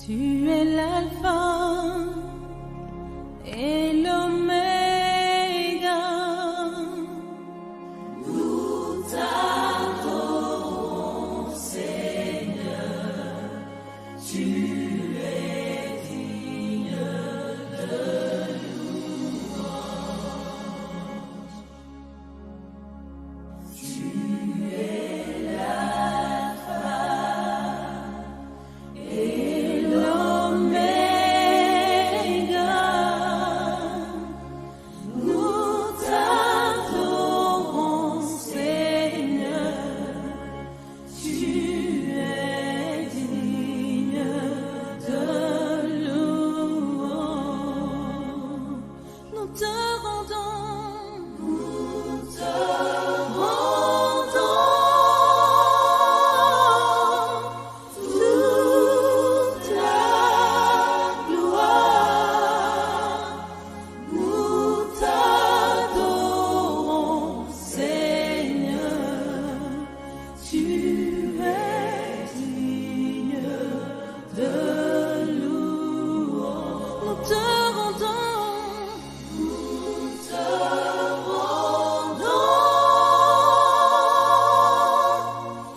Tu es l'alpha et l'oméga. Nous t'adorons, Seigneur. Tu es digne de louange. Tu es l'alpha et l'oméga. Nous t'adorons, Seigneur. Tu es digne de louange. Nous te rendons toute la gloire. Nous t'adorons, Seigneur. Tu es digne de louange. Nous te rendons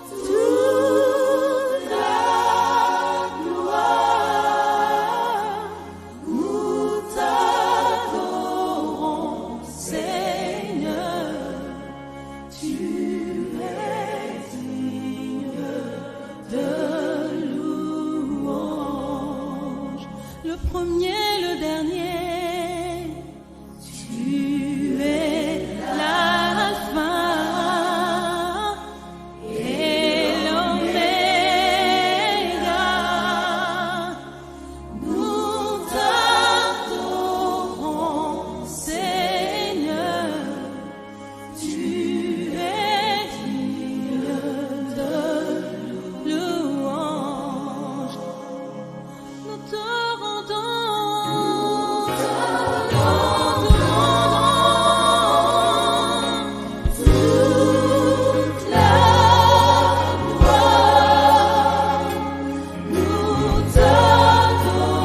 toute la gloire. Nous t'adorons, Seigneur. Tu es digne de louange. Le premier, le dernier. Tu es l'alpha et l'oméga. Nous t'adorons, Seigneur. Tu es digne de louange. Nous te rendons toute la gloire. Nous t'adorons,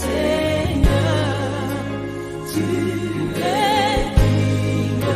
Seigneur. Tu es digne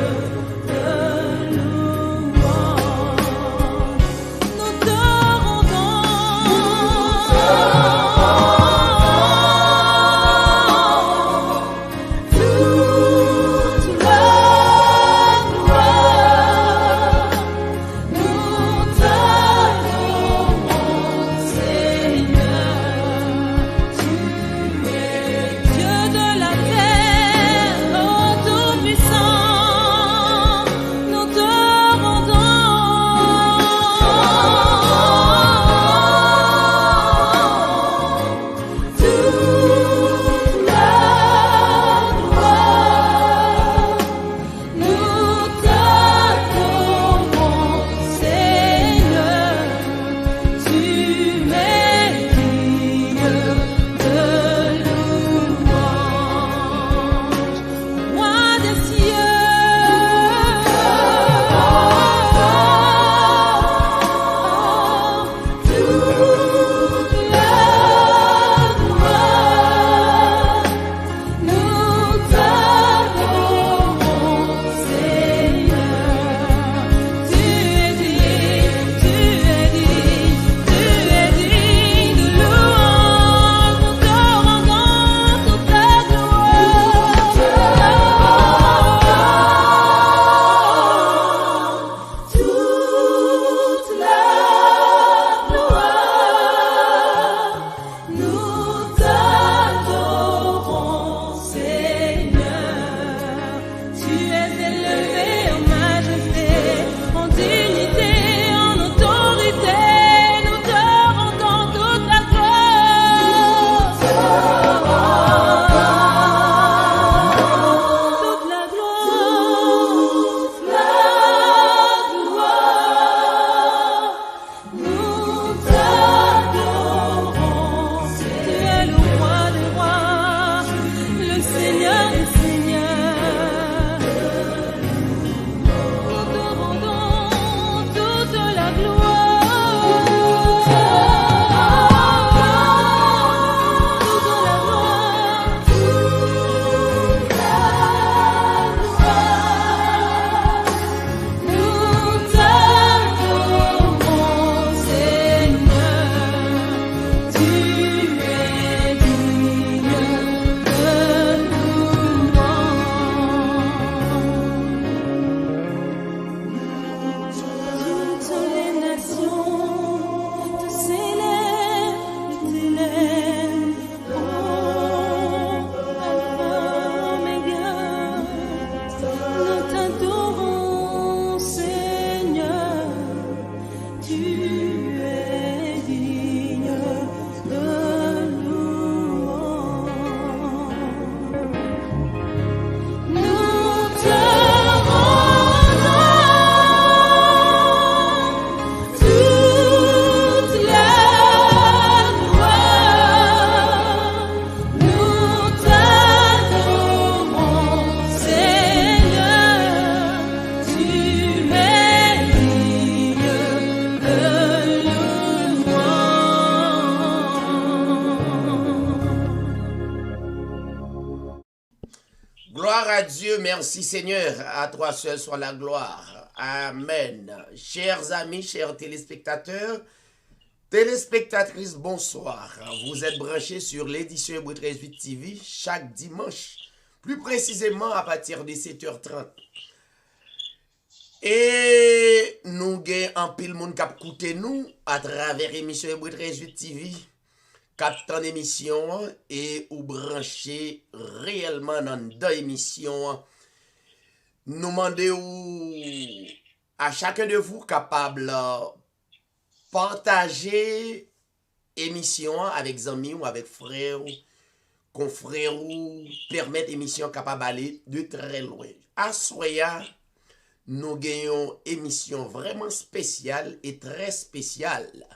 Merci Seigneur, à toi seul soit la gloire. Amen. Chers amis, chers téléspectateurs, téléspectatrices, bonsoir. Vous êtes branchés sur l'édition Hébreu 13.8 TV chaque dimanche, plus précisément à partir de 7h30. Et nous avons un pile monde qui a écouté nous à travers l'émission Hébreu 13.8 TV. Captain émission et ou branché réellement dans deux émissions. Nous demandons à chacun de vous capable partager émission avec amis ou avec frères, confrères ou permettre émission capable d'aller de très loin. À Soya, nous gagnons émission vraiment spéciale et très spéciale.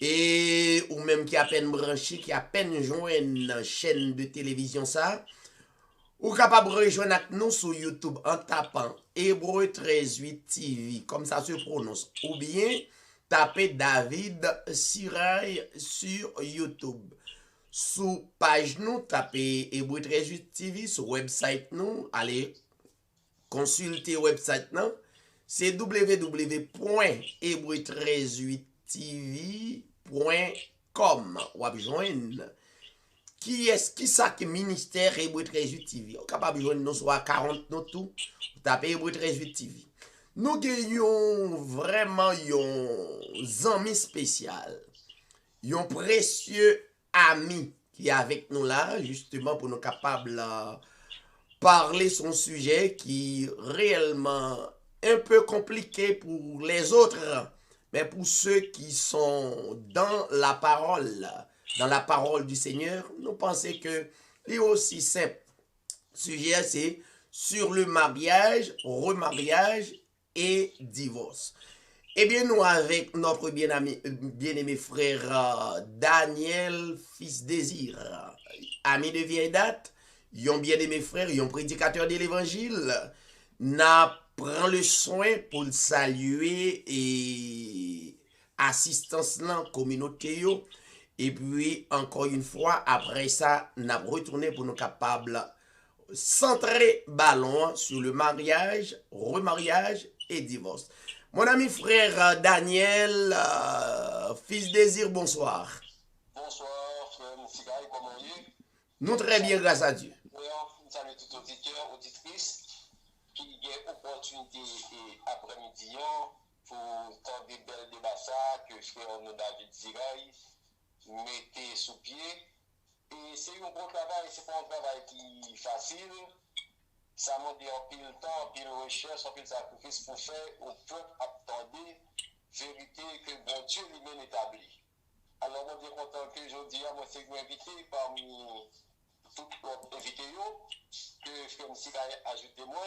Et ou même qui a peine branché, qui a peine joint une chaîne de télévision ça, ou capable de rejoindre avec nous sur YouTube en tapant Hébreu 13.8 TV, comme ça se prononce, ou bien taper David Sirail sur YouTube. Sous page nous, tapez Hébreu 13.8 TV, sur website nous, allez consulter website nous, c'est www.hébreu13.8tv.com. Ou à joindre qui ça que ministère Hébreu 13.8 TV. On est capable de joindre nous soit 40 nous tout, tapez Hébreu 13.8 TV. Nous gagnons vraiment un ami spécial, un précieux ami qui est avec nous là, justement pour nous capables parler son sujet qui est réellement un peu compliqué pour les autres, mais pour ceux qui sont dans la parole du Seigneur, nous pensons que c'est aussi simple. Le sujet, c'est sur le mariage, remariage et divorce. Eh bien, nous, avec notre bien-aimé frère Daniel, fils Désir, ami de vieille date, un bien-aimé frère, un prédicateur de l'évangile, n'a prend le soin pour le saluer et assistance dans la communauté. Et puis, encore une fois, après ça, n'a retourné pour nous capables centrer ballon sur le mariage, remariage et divorce. Mon ami frère Daniel, fils Désir, bonsoir. Bonsoir, frère Moufikaï, comment est-ce? Nous très bien, grâce à Dieu. Oui, nous saluons tout auditeur, auditrice qui a opportunité après-midi pour tant de belles débats que frère David Ziraï mettez sous pied. Et c'est un bon travail, c'est pas un travail qui est facile. Ça m'a dit en pile temps, en pile recherche, en pile sacrifice pour faire au peuple attendre vérité que bon Dieu lui-même établit. Alors, moi, je suis content que je dis à moi, c'est invité parmi tous les invités que frère Msika a ajouté moi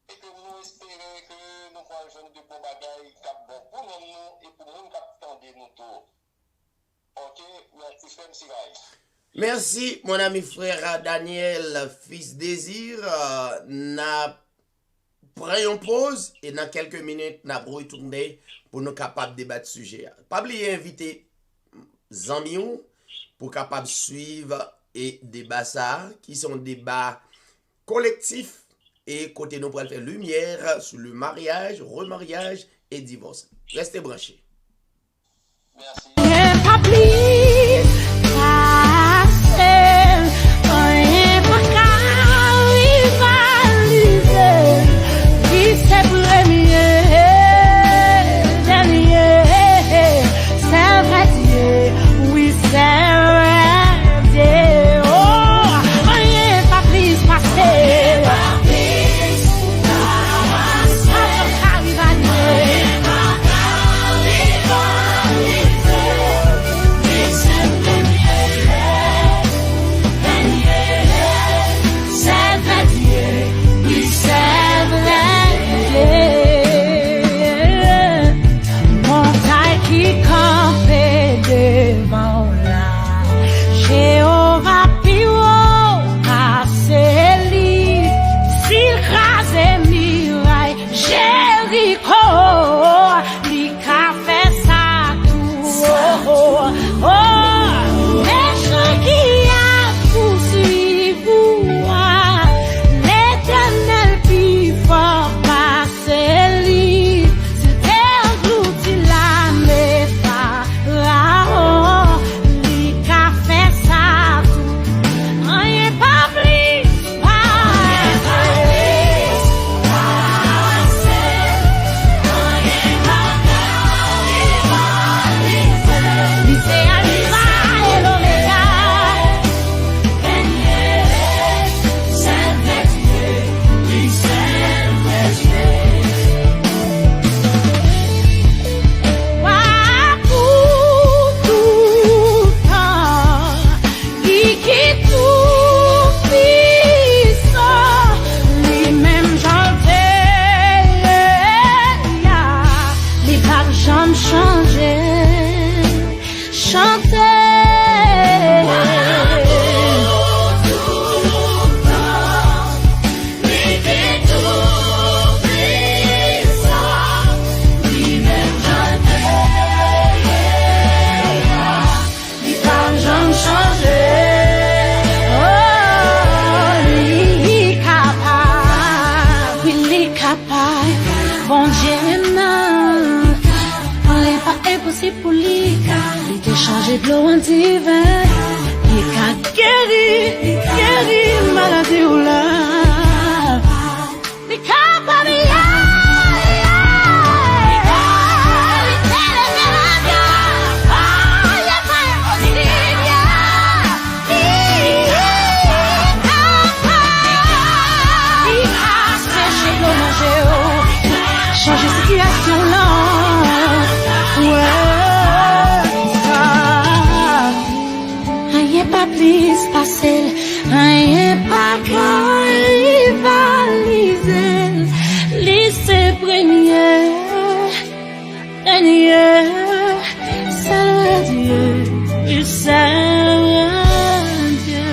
et que nous espérons que nous pourrons jouer de bons bagailles cap bon pour nous et pour nous qui attendent nous tout. Ok, merci frère Msika. Merci, mon ami frère Daniel, fils Désir. N'a pris une pause et dans quelques minutes, n'a retourné pour nous capables de débattre ce sujet. Pas oublier inviter Zamiou pour capable suivre et débat ça, qui sont débats collectifs et côté nous pour faire lumière sur le mariage, remariage et divorce. Restez branchés. Merci. Dieu, non. On n'est pas impossible pour lui. Il t'a changé de l'eau en divin. Il a guéri, maladie ou là. Il a pas changer situation là, ouais, rien pas plus facile, rien pas rivaliser, lycée premier, c'est Dieu, il sert Dieu.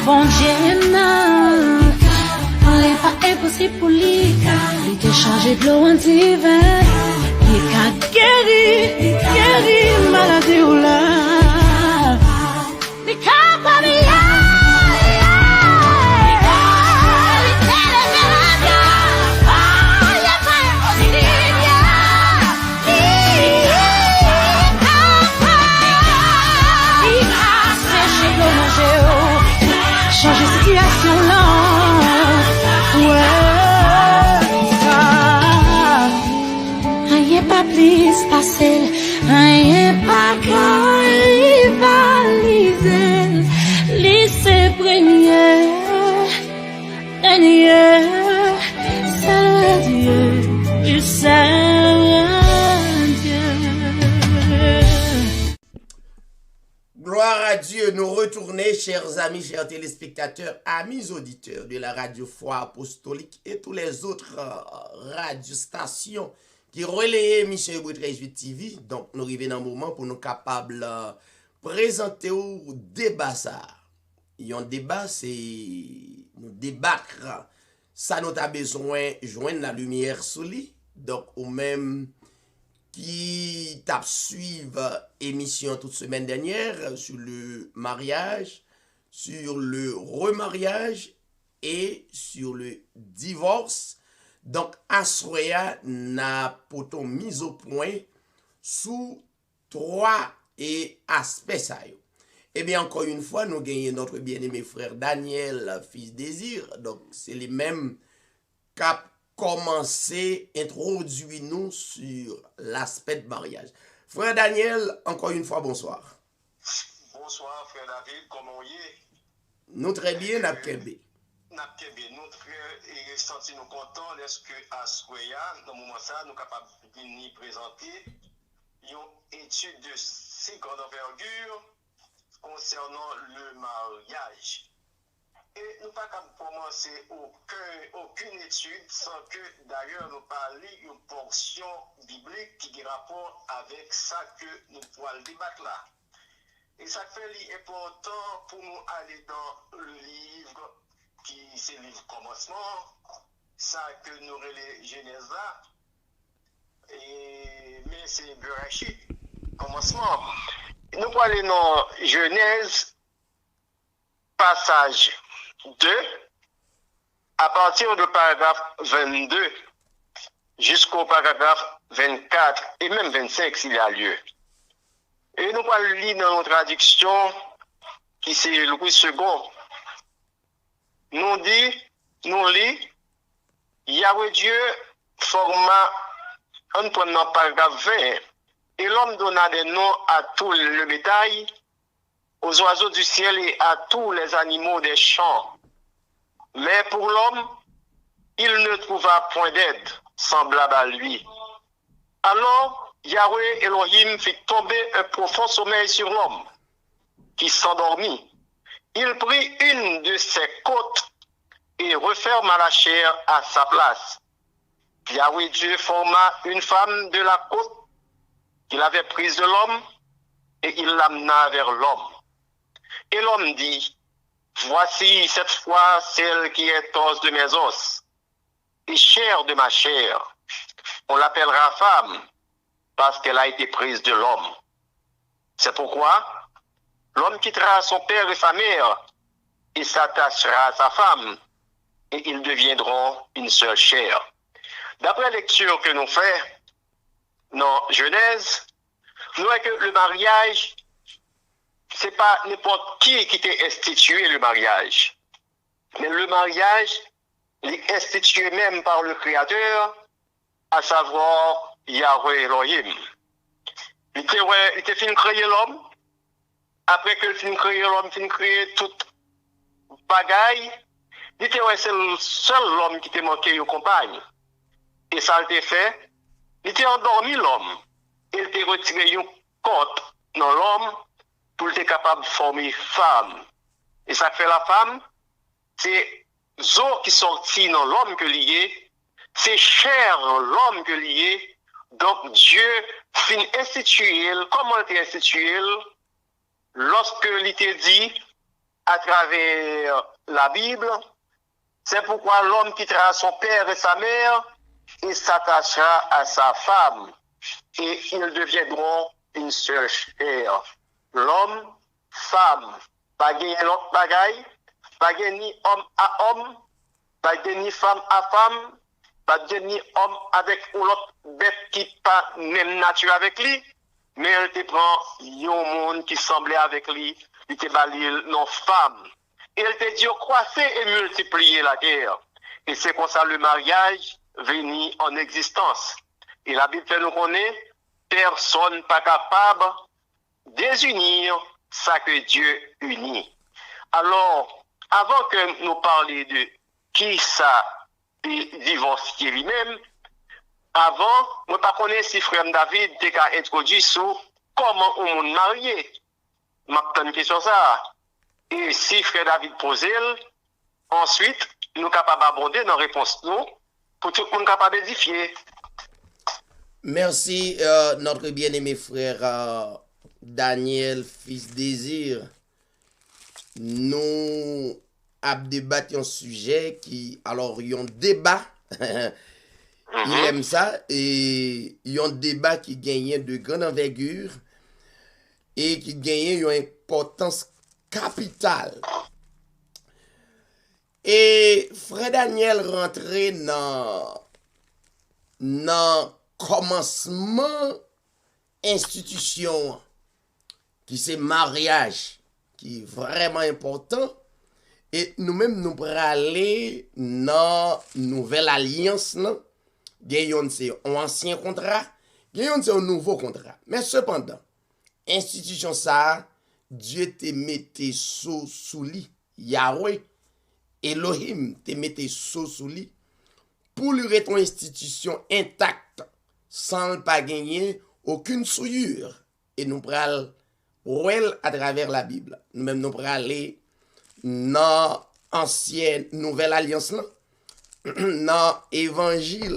Bon Dieu, non, on n'est pas impossible pour lui. Il t'a changé de l'eau en divin. Il a guéri, maladie ou là. Il a pas changer situation là, ouais, rien pas plus facile, rien pas rivaliser, lycée premier, c'est Dieu, il sert Dieu. Gloire à Dieu, nous retourner, chers amis, chers téléspectateurs, amis auditeurs de la radio Foi Apostolique et tous les autres radiostations qui relaient l'émission Hébreu 13 TV. Donc, nous arrivons dans un moment pour nous capables présenter au débat ça. Il y a un débat, c'est nous débattre. Ça nous a besoin de joindre la lumière sur lui. Donc, ou même qui t'a suivi émission toute semaine dernière sur le mariage, sur le remariage et sur le divorce. Donc, Assoya n'a pourtant mis au point sous 3 aspects ça. Eh bien, encore une fois, nous gagnons notre bien-aimé frère Daniel, fils Désir. Donc, c'est les mêmes qui ont commencé à introduire nous sur l'aspect de mariage. Frère Daniel, encore une fois, bonsoir. Bonsoir, frère David, comment vous êtes? Nous très bien, Napkebe. Nous très senti nous contents est-ce que à Soya, dans le moment ça, nous sommes capables de venir présenter une étude de si grande envergure concernant le mariage. Et nous ne pouvons pas commencer aucune étude sans que d'ailleurs nous parlions une portion biblique qui a rapport avec ça que nous pouvons débattre là. Et ça fait important pour nous aller dans le livre qui c'est le livre commencement, ça que nous relais Genèse là, mais c'est Bereshit, commencement. Nous pouvons aller dans Genèse, passage 2, à partir du paragraphe 22 jusqu'au paragraphe 24 et même 25 s'il y a lieu. Et nous pouvons lire dans notre traduction qui c'est Louis II. Nous lit, Yahweh Dieu forma un point dans paragraphe 20, et l'homme donna des noms à tout le bétail, aux oiseaux du ciel et à tous les animaux des champs. Mais pour l'homme, il ne trouva point d'aide semblable à lui. Alors Yahweh Elohim fit tomber un profond sommeil sur l'homme, qui s'endormit. Il prit une de ses côtes et referma la chair à sa place. Yahweh Dieu forma une femme de la côte qu'il avait prise de l'homme et il l'amena vers l'homme. Et l'homme dit, voici cette fois celle qui est os de mes os et chair de ma chair. On l'appellera femme parce qu'elle a été prise de l'homme. C'est pourquoi l'homme quittera son père et sa mère et s'attachera à sa femme et ils deviendront une seule chair. D'après la lecture que nous faisons dans Genèse, nous voyons que le mariage, c'est pas n'importe qui t'a institué le mariage. Mais le mariage est institué même par le Créateur, à savoir Yahweh Elohim. Il était fini de créer l'homme. Après que il créé l'homme, il créé toute bagaille. Il était c'est le seul homme qui t'a manqué une compagne. Et ça a été fait. Il était endormi l'homme. Il était retiré une côte dans l'homme pour être capable de former femme. Et ça fait la femme, c'est os qui sortit dans l'homme que lié, c'est chair l'homme que lié. Donc Dieu fin institué, comment il était institué, lorsque il était dit à travers la Bible, c'est pourquoi l'homme quittera son père et sa mère et s'attachera à sa femme et ils deviendront une seule chair. L'homme, femme, pas gagner l'autre bagaille, pas gagner homme à homme, pas gagner femme à femme, pas gagner homme avec l'autre bête qui pas même nature avec lui, mais elle te prend un monde qui semblait avec lui, il te balil non femme. Et elle te dit croissez et multipliez la terre. Et c'est comme ça le mariage venu en existence. Et la Bible fait nous connaître, personne pas capable désunir ça que Dieu unit. Alors, avant que nous parlions de qui ça est divorcié lui-même, avant, nous ne connaissons pas si frère David a introduit sur comment on est marié. Je vais une question ça. Et si frère David pose, ensuite, nous sommes capables d'aborder nos réponses nous pour tout le monde capable d'édifier. Merci, notre bien-aimé frère Daniel, fils Désir. Nous avons débattu un sujet qui, alors, il y a un débat, il aime ça, et il y a un débat qui gagnait de grande envergure et qui gagnait une importance capitale. Et frère Daniel rentré dans commencement institution qui c'est mariage qui est vraiment important et nous-mêmes nous pour aller dans nouvelle alliance là gagnons c'est un ancien contrat gagnons c'est un nouveau contrat mais cependant institution ça Dieu te mette sous lui Yahweh Elohim te mette sous lui pour lui ton institution intacte sans pas gagner aucune souillure et nous pral ouel à travers la Bible nous-mêmes nous pral aller dans ancienne nouvelle alliance là dans évangile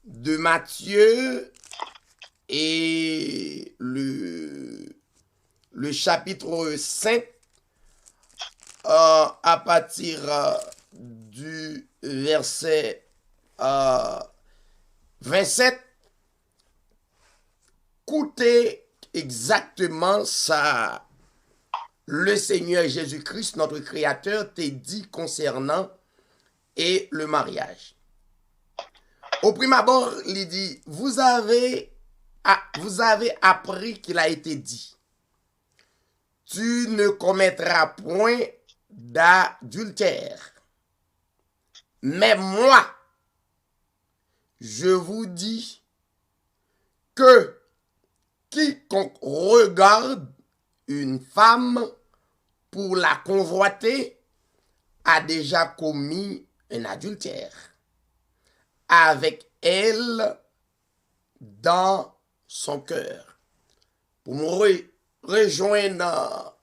de Matthieu et le chapitre 5 à partir du verset 27 écoutez exactement ça le Seigneur Jésus-Christ notre créateur t'a dit concernant et le mariage. Au prime abord, il dit vous avez appris qu'il a été dit tu ne commettras point d'adultère. Mais moi, je vous dis que quiconque regarde une femme pour la convoiter a déjà commis un adultère avec elle dans son cœur. Pour me rejoindre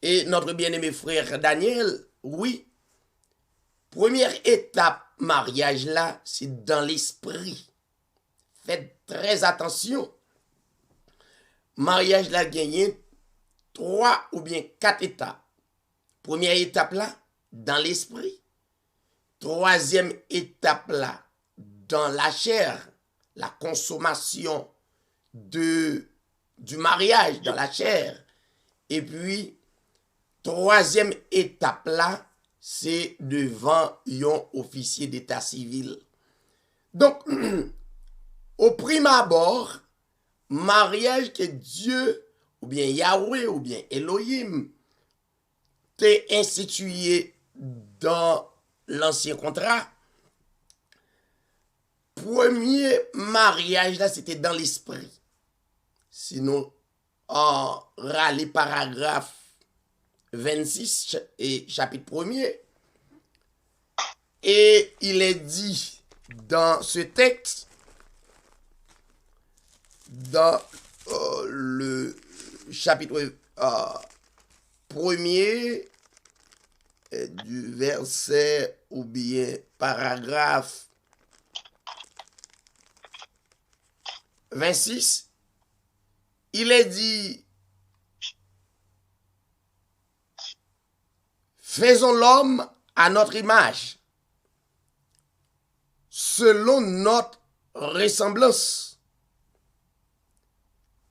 et notre bien-aimé frère Daniel, oui, première étape mariage là, c'est dans l'esprit. Faites très attention. Mariage là gagné 3 ou bien 4 étapes. Première étape là, dans l'esprit. Troisième étape là, dans la chair, la consommation du mariage dans la chair. Et puis, troisième étape là, c'est devant un officier d'état civil. Donc, au prime abord, mariage que Dieu, ou bien Yahweh, ou bien Elohim, t'est institué dans l'ancien contrat. Premier mariage là, c'était dans l'esprit. Sinon, en râler paragraphe 26 et chapitre 1er. Et il est dit dans ce texte, dans le chapitre 1er du verset ou bien paragraphe 26, il est dit faisons l'homme à notre image, selon notre ressemblance,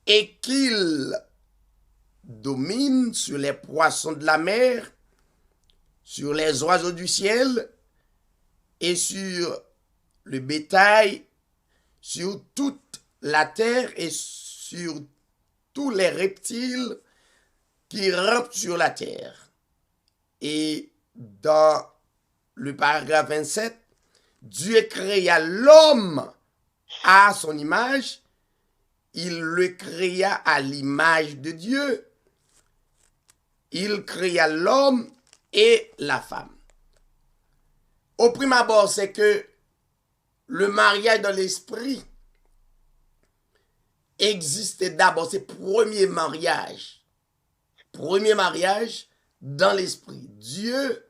et qu'il domine sur les poissons de la mer, sur les oiseaux du ciel, et sur le bétail, sur toute la terre et sur tous les reptiles qui rampent sur la terre. Et dans le paragraphe 27, Dieu créa l'homme à son image, il le créa à l'image de Dieu, il créa l'homme et la femme. Au prime abord, c'est que le mariage dans l'esprit existait d'abord, c'est premier mariage dans l'esprit. Dieu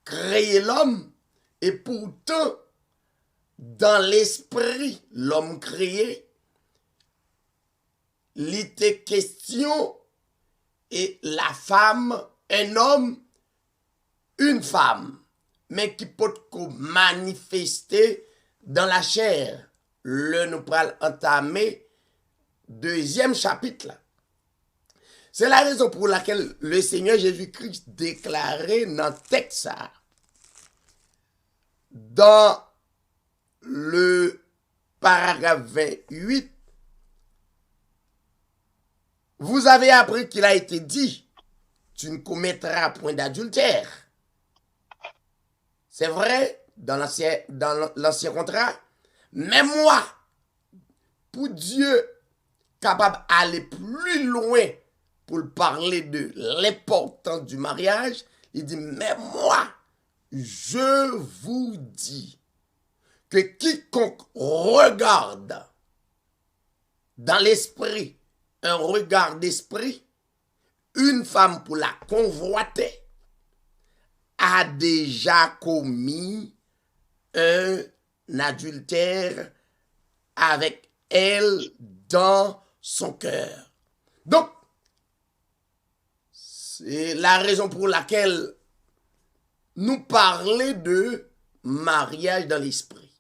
créait l'homme et pourtant dans l'esprit l'homme créé, il était question et la femme, un homme, une femme, mais qui peut manifester dans la chair. Le nous pral entamer deuxième chapitre là. C'est la raison pour laquelle le Seigneur Jésus-Christ déclarait dans le texte, dans le paragraphe 28, vous avez appris qu'il a été dit, tu ne commettras point d'adultère. C'est vrai, dans l'ancien contrat, mais moi, pour Dieu, capable d'aller plus loin pour parler de l'importance du mariage, il dit, mais moi, je vous dis que quiconque regarde dans l'esprit, un regard d'esprit, une femme pour la convoiter, a déjà commis un adultère avec elle dans son cœur. Donc, c'est la raison pour laquelle nous parlons de mariage dans l'esprit.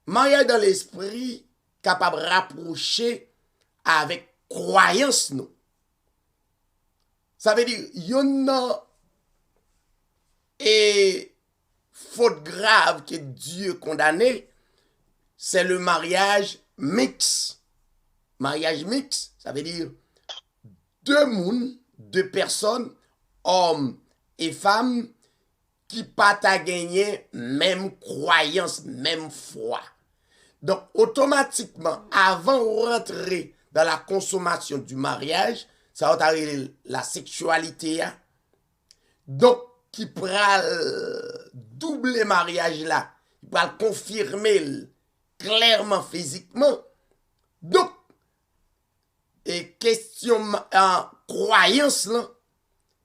Mariage dans l'esprit capable de rapprocher avec croyance nous. Ça veut dire, il y en a et faute grave que Dieu condamné, c'est le mariage mixte. Mariage mixte, ça veut dire deux personnes, hommes et femmes, qui pas à gagner même croyance, même foi. Donc, automatiquement, avant de rentrer dans la consommation du mariage, ça va arriver la sexualité. Donc, qui pourra doubler mariage là, il va le confirmer clairement physiquement. Donc, et question en croyance là,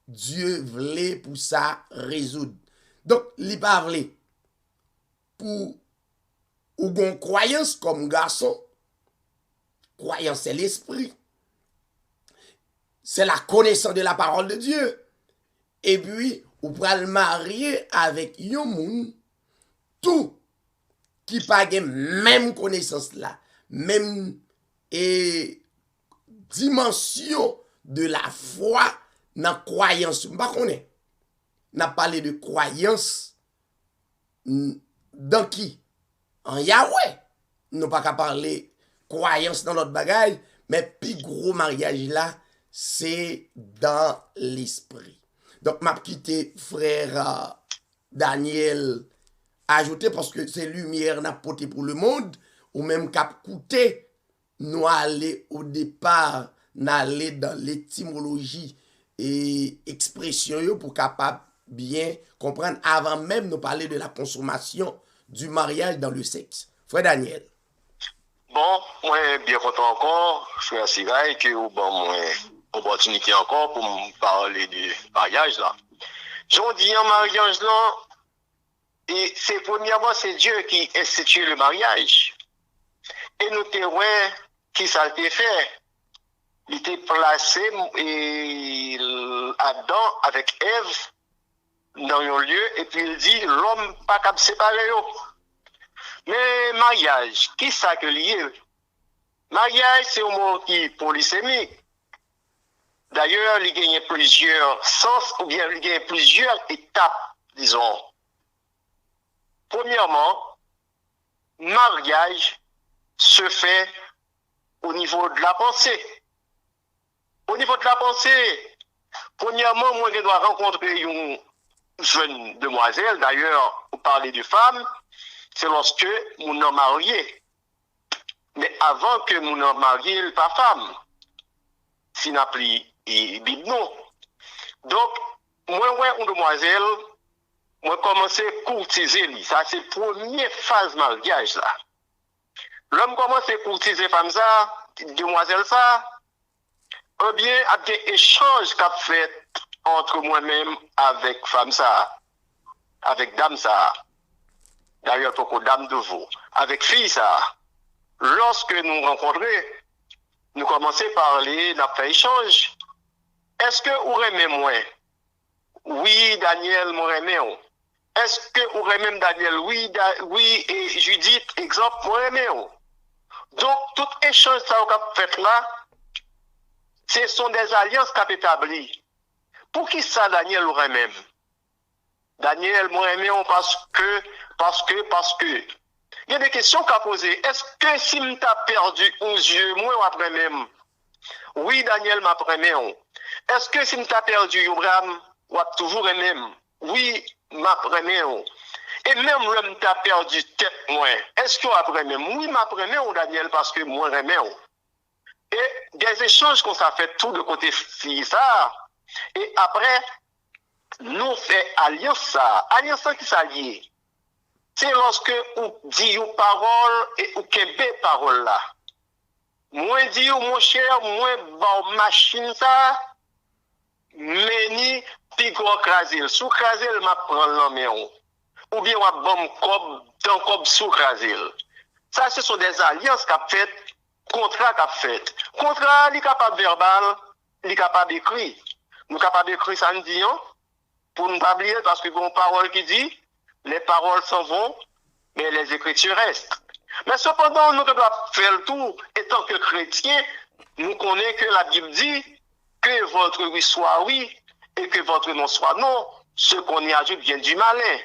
Dieu voulait pour ça résoudre. Donc, il pas voulait pour ou gon croyance comme garçon. Croyance c'est l'esprit. C'est la connaissance de la parole de Dieu. Et puis, ou pral le marier avec yon moun, tout qui pa gen même connaissance là, même dimension de la foi dans croyance. M'pa connaît. N'a parlé de croyance dans qui? En Yahweh. Nous pas qu'à parler croyance dans notre bagage, mais plus gros mariage là, c'est dans l'esprit. Donc, m'a quitté frère Daniel ajouté parce que c'est lumière n'a porté pour le monde, ou même cap coûté, nous aller au départ, n'aller dans l'étymologie et expression pour capable bien comprendre avant même de parler de la consommation du mariage dans le sexe. Frère Daniel. Bon, moi, bien content encore, frère Sigaï, que vous bon, opportunité encore pour me parler du mariage là. J'en dis un mariage là, et c'est premièrement c'est Dieu qui institue le mariage. Et nous te ouais qui ça a été fait. Il était placé et Adam avec Ève dans un lieu et puis il dit l'homme pas capable de séparer. Mais mariage, qui ça que lié? Mariage c'est un mot qui est polysémique. D'ailleurs, il gagne plusieurs sens ou bien il gagne plusieurs étapes, disons. Premièrement, mariage se fait au niveau de la pensée. Au niveau de la pensée, premièrement, moi, je dois rencontrer une jeune demoiselle. D'ailleurs, vous parlez de femme, c'est lorsque mon homme marié. Mais avant que mon homme marié, il n'est pas femme. S'il n'a plus non. Donc, moi, une demoiselle, moi, commencé à courtiser lui. Ça, c'est la première phase mariage, là. L'homme commence à courtiser femme ça, demoiselle ça, ou bien, à des échanges qu'a fait entre moi-même avec femme ça, avec dame ça. D'ailleurs, pour dame de vous, avec fille ça. Lorsque nous rencontrons, nous commençons à parler, nous fait échange. Est-ce que vous aimez moi? Oui, Daniel, moi aimé. Est-ce que vous aimez Daniel? Oui, et Judith, exemple, moi aimé. Donc, tout échange ça qu'on a fait là, ce sont des alliances qu'a établies. Pour qui ça, Daniel aurait même? Daniel, moi, aimé, parce que. Il y a des questions qu'à poser. Est-ce que si m't'a perdu aux yeux, moi, ou après même? Oui, Daniel, m'après même. Est-ce que si m't'a perdu, Abraham, ou toujours même? Oui, m'après même. Et même l'homme t'a perdu tête, moi. Est-ce que après même? Oui, m'après même, Daniel, parce que moi, même. Et des échanges qu'on s'est fait tout de côté ça. Et après, nous fait alliance ça. Alliance ça qui s'allie. C'est lorsque on dit une parole et on kembe parole là. Moi dis mon cher, moi bon machine ça, meni pi gros crasil. Sous crasil m'a prend l'homme ou bien on bon cob dans cob sous crasil. Ça ce sont des alliances qu'a fait, contrat qu'a fait. Contrat li capable verbal, li capable écrit. Nous capable écrire ça nous dit pour ne pas oublier parce que bon parole qui dit les paroles s'en vont, mais les écritures restent. Mais cependant, nous devons faire le tour. Étant que chrétiens, nous connaissons que la Bible dit que votre oui soit oui et que votre non soit non. Ce qu'on y ajoute vient du malin.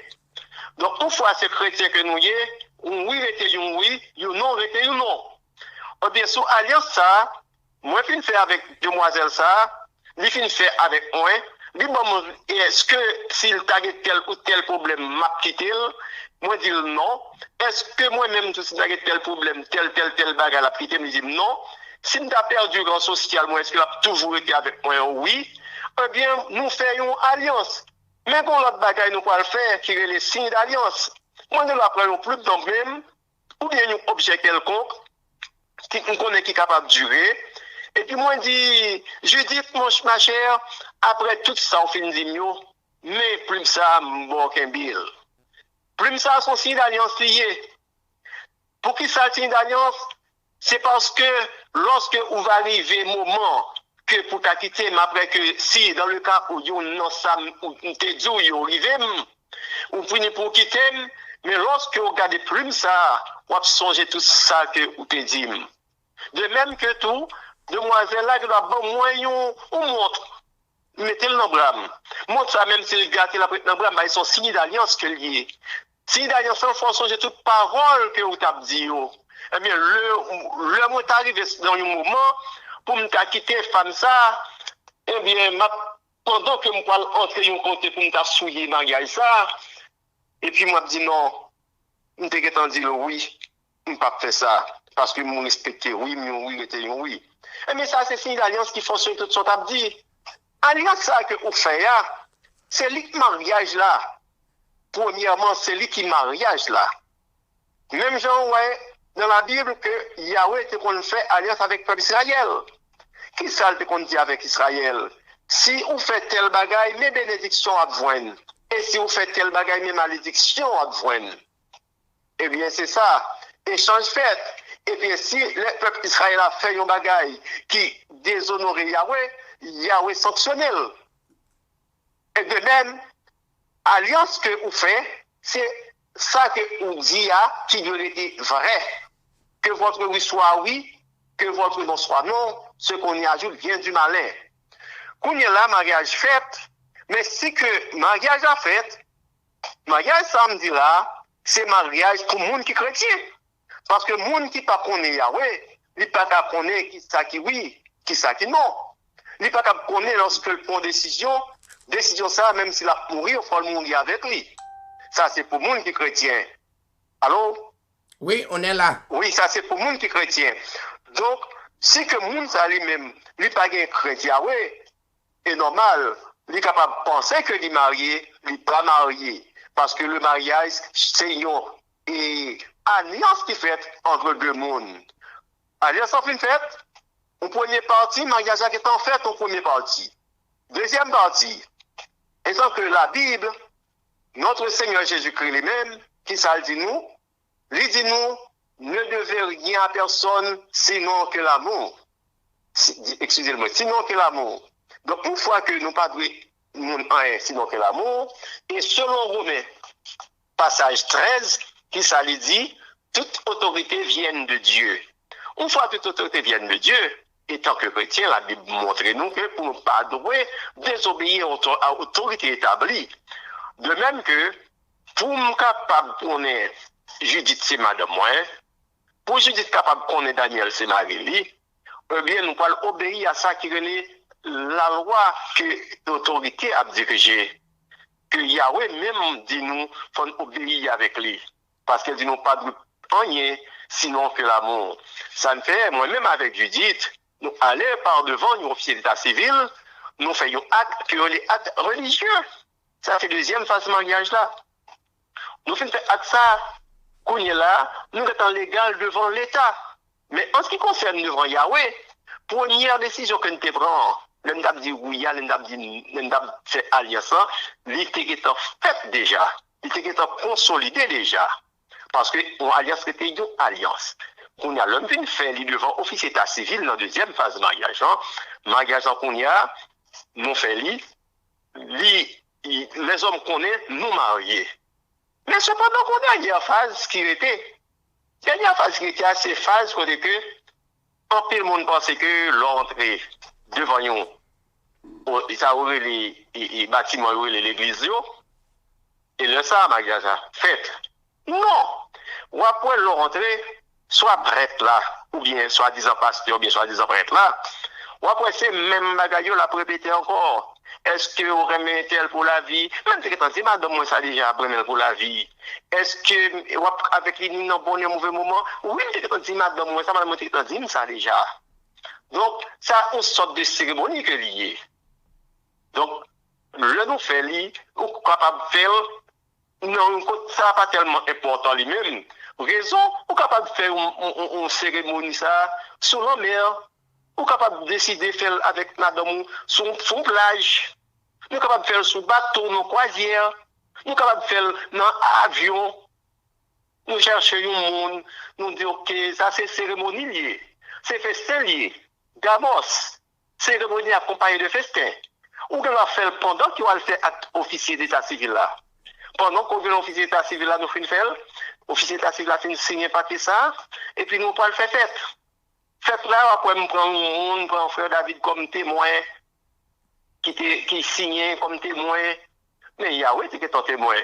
Donc, une fois ces chrétiens que nous y est, un oui était un oui, un non était un non. Ou bien, sous alliance ça, moi, je fais avec demoiselle ça, lui fait avec moi. Est-ce que s'il t'a tel ou tel problème, m'a quitté, moi dis non. Est-ce que moi-même, si t'as tel problème, tel bagarre l'a quitté, me dit non. Si t'as perdu grand social, moi, est-ce qu'il a toujours été avec moi? Oui. Eh bien, nous faisons une alliance. Mais pour l'autre bagarre, nous pouvons le faire, qui est les signes d'alliance. Moi, nous l'apprenons plus dans le même, ou bien un objet quelconque, qui nous connaît qui est capable de durer. Et puis moi, je dis, ma chère, après tout ça, on fait une diminution, mais plus ça, bon, qu'un bill. Plus ça, son signe d'alliance lié. Pour qui ça, signe d'alliance? C'est parce que lorsque vous va arriver le moment que pour ta quitter, mais après que si, dans le cas où vous non ça, ou te dit, vous arrivez, vous finissez pour quitter, mais lorsque vous regardez plus ça, vous songez tout ça que vous te dit. De même que tout, demoiselle là, qui doit bon moyen ou montre. Mettez-le dans le bras. Montre ça même si le gars qui l'a pris dans le bras, ils sont signés d'alliance que lié. Signe d'alliance, il faut changer toute parole que vous avez dit. Eh bien, le mot est arrivé dans un moment pour me quitter femme ça. Eh bien, pendant que je vais entrer un côté pour me souiller mariage ça, et puis moi je dis non, je te dit oui, je ne peux pas faire ça. Parce que je respecte oui, mais oui, était oui. Mais ça, c'est signe d'alliance qui fonctionne tout ce qu'on a dit. Alliance, ça que vous faites, c'est lui qui mariage là. Premièrement, c'est lui qui mariage là. Même Jean, ouais, dans la Bible, que Yahweh était qu'on fait alliance avec le peuple Israël. Qui ça qu'on dit avec Israël? Si vous faites tel bagaille, mes bénédictions adviennent. Et si vous faites tel bagaille, mes malédictions adviennent. Eh bien, c'est ça. Échange fait. Et bien, si le peuple Israël a fait un bagaille qui déshonore Yahweh, Yahweh sanctionnel. Et de même, alliance que vous faites, c'est ça que vous dites qui doit être vrai. Que votre oui soit oui, que votre non soit non, ce qu'on y ajoute vient du malin. Quand il y a là, mariage fait, mais si que mariage a fait, mariage, ça me dit là, c'est mariage pour le monde qui est chrétien. Parce que le monde qui ne connaît pas Yahweh, il ne peut pas connaître qui ça qui oui, qui ça qui non. Il ne peut pas connaître lorsque il prend décision ça, même s'il a mouru, il faut le mourir avec lui. Ça, c'est pour le monde qui est chrétien. Allô? Oui, on est là. Oui, ça, c'est pour le monde qui est chrétien. Donc, si que le monde, ça lui-même, il n'est pas chrétien Yahweh, c'est normal, il est capable de penser que il est marié, il n'est pas marié. Parce que le mariage, c'est une alliance qui est faite entre deux mondes. Alliance en fin faite, en première partie, mariage qui est en fait en première partie. Deuxième partie, étant que la Bible, notre Seigneur Jésus-Christ lui-même, qui ça dit nous, lui dit nous, ne devez rien à personne sinon que l'amour. Excusez-moi, sinon que l'amour. Donc, une fois que nous pas rien sinon que l'amour, et selon Romains, passage 13, qui ça lui dit, toute autorité vient de Dieu. Une fois que toute autorité vient de Dieu, étant que chrétien, la Bible montre nous que pour ne pas adorer, désobéir à l'autorité établie. De même que, pour me capable de connaître Judith, c'est madame moi, pour Judith capable de connaître Daniel, c'est Marie-Lie, eh bien, nous allons obéir à ça qui est la loi que l'autorité a dirigée. Que Yahweh même dit nous, faut obéir avec lui. Parce qu'elle dit nous pas de rien, sinon que l'amour. Ça me fait, moi-même avec Judith, nous aller par devant nous officier d'état civil, nous faisons acte que les actes religieux. Ça fait deuxième phase de mariage là. Nous faisons acte ça, qu'on est là, nous sommes légal devant l'État. Mais en ce qui concerne devant Yahweh, première décision que nous prenons, nous avons dit oui, nous avons fait alliance, l'idée est faite déjà, l'idée est consolidée déjà. Parce que l'alliance était une alliance. On a l'homme qui fait devant officier d'état civil dans la deuxième phase de mariage. Mariage qu'on y a, nous fait les hommes qu'on est, nous mariés. Mais cependant qu'on a une phase qui était, dernière phase qui était assez phase qu'on est que, en pile monde pensait que l'entrée devant nous, ça aurait les bâtiments, l'église, et le ça, mariage fait. Non! Ou après l'entrée, soit prêtre là, ou bien soit disant pasteur, ou bien soit disant prêtre là, ou après c'est même bagaille la répéter encore. Est-ce que vous remettez tel pour la vie? Même si vous dit, madame, moi ça déjà après pour la vie. Est-ce que avec les non bon et mauvais moment? Oui, vous dit, madame, moi ça, madame, vous dit ça déjà. Donc, ça a une sorte de cérémonie que lié. Donc, le nous fait li, ou capable de faire, non, ça n'est pas tellement important lui-même. Raison, ou capable de faire une cérémonie ça, sur la mer, ou capable de décider de faire avec madame sur plage, nous capable de faire sur bateau, nos croisières, nous capable de faire dans avion, nous cherchons un monde, nous disons ok, ça c'est cérémonie liée, c'est festin lié, gamos, cérémonie accompagnée de festin. Ou qu'on va faire pendant qu'on va le faire acte officier d'état civil là. Pendant qu'on veut l'officier d'état civil là, nous finissons faire, officier d'état civil là, finit signer papier ça, et puis nous pas le faire fête. Fête là, après, nous prenons frère David comme témoin, qui signait comme témoin. Mais Yahweh, c'est que ton témoin.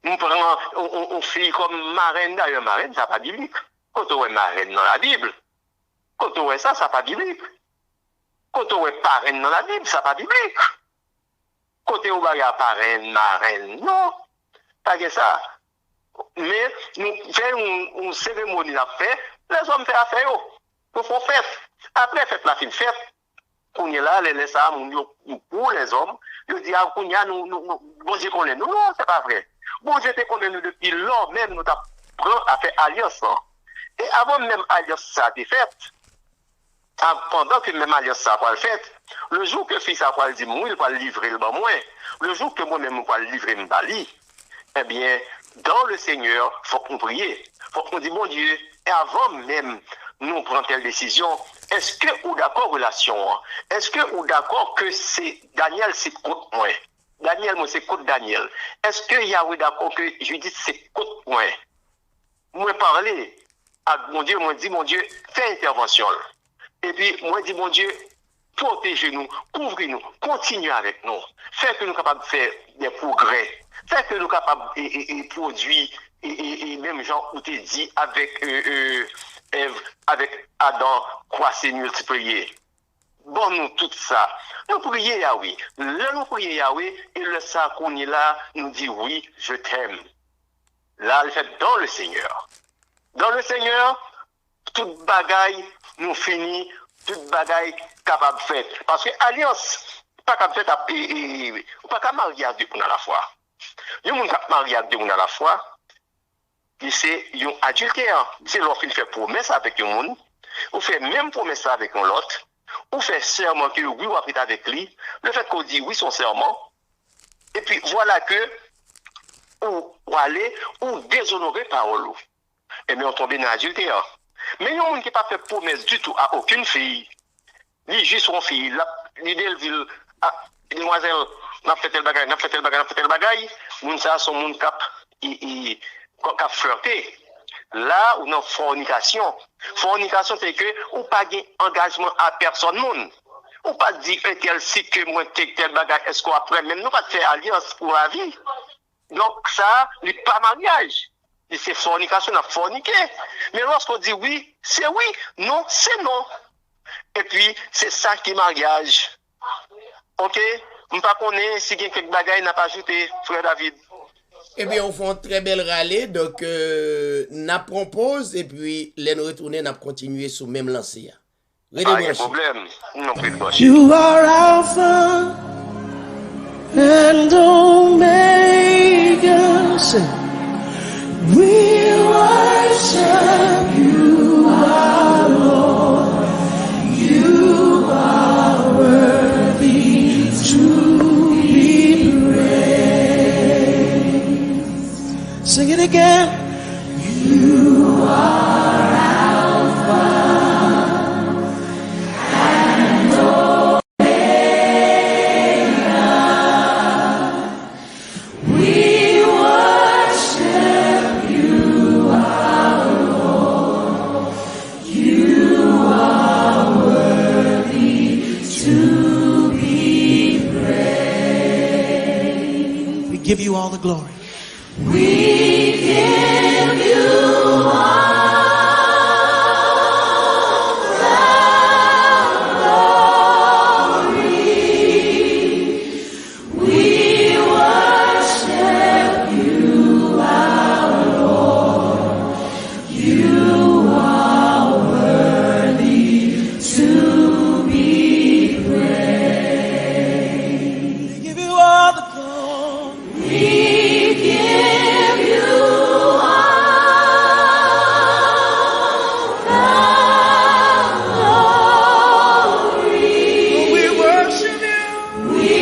Nous prenons une fille comme marraine, d'ailleurs, marraine, ça n'est pas biblique. Quand on est marraine dans la Bible, quand on est ça, ça n'est pas biblique. Quand on est parraine dans la Bible, ça n'est pas biblique. Quand on est parraine, marraine, non. Pas que ça. Mais nous faisons une cérémonie à faire, les hommes font affaire. Nous faisons fête. Après fête, la fin fête, on est là, les laisse ça, pour les hommes, je dis, ah, bon Dieu connaît nous, non, c'est pas vrai. Bon Dieu te connaît nous depuis lors même, nous t'apprend à faire alliance. Et avant même alliance ça a été faite, pendant que même alliance ça a été faite, le jour que le fils a dit, moi, il va livrer le moins, le jour que moi-même, je vais livrer le bali, eh bien, dans le Seigneur, il faut qu'on prie, il faut qu'on dise, mon Dieu, et avant même, nous prenons telle décision, est-ce que vous d'accord relation? Est-ce que vous d'accord que c'est Daniel, c'est contre moi? Daniel, moi, c'est contre Daniel. Est-ce que Yahweh d'accord que Judith, c'est contre moi? Moi, parler à mon Dieu, moi, dis, mon Dieu, fais intervention. Et puis, moi, dis, mon Dieu, protégez-nous, couvrez-nous, continuez avec nous. Faites que nous sommes capables de faire des progrès. Faites que nous sommes capables de produire, et même genre, où tu dit avec Ève, avec Adam, croisser, multiplier. Bon, nous, tout ça. Nous prions Yahweh. Là, nous prions Yahweh, et le ça qu'on est là, nous dit oui, je t'aime. Là, le fait dans le Seigneur. Dans le Seigneur, toute bagaille nous finit, toute bagaille capable de faire. Parce que alliance, pas capable de faire, ou pas capable de marier à deux à la fois. Il y a des gens qui marier à deux à la fois. C'est un adultère. C'est lorsqu'il fait promesse avec un monde, ou fait même promesse avec un autre, ou fait serment que oui, ou après avec lui, le fait qu'on dit oui son serment, et puis voilà que, ou aller, ou déshonorer parole. Et bien on tombe dans l'adultère. Mais il y a un monde qui n'a pas fait promesse du tout à aucune fille. Ni juste son fille, l'idée ville, demoiselle, n'a fait tel bagaille, n'a fait tel bagaille, moun ça son monde cap, qui a flirté. là, ou non, fornication. Fornication, c'est que, ou pas gain engagement à personne, monde. Ou pas dire, tel si que moi, tel bagage, est-ce qu'on après, même nous, pas faire alliance pour la vie. Donc, ça, n'est pas mariage. C'est fornication, on a forniqué. Mais lorsqu'on dit oui, c'est oui, non, c'est non. Et puis, c'est ça qui est mariage. Ok? Je ne sais pas si quelques bagages n'a pas ajouté, frère David. Eh bien, on fait une très belle rallye, donc n'a propose et puis les nous retourner, n'a continuer sous même lancé. Pas de problème. Non, pas de problème. You are Alpha and Omega. Say, we worship you, our Lord. You are worthy to be praised. Sing it again. You are Alpha and Omega. We worship you, our Lord. You are worthy to be praised. We give you all the glory. We give you all the glory. We worship you, our Lord. You are worthy to be praised. We give you all the glory. We give you all the glory. We worship you. We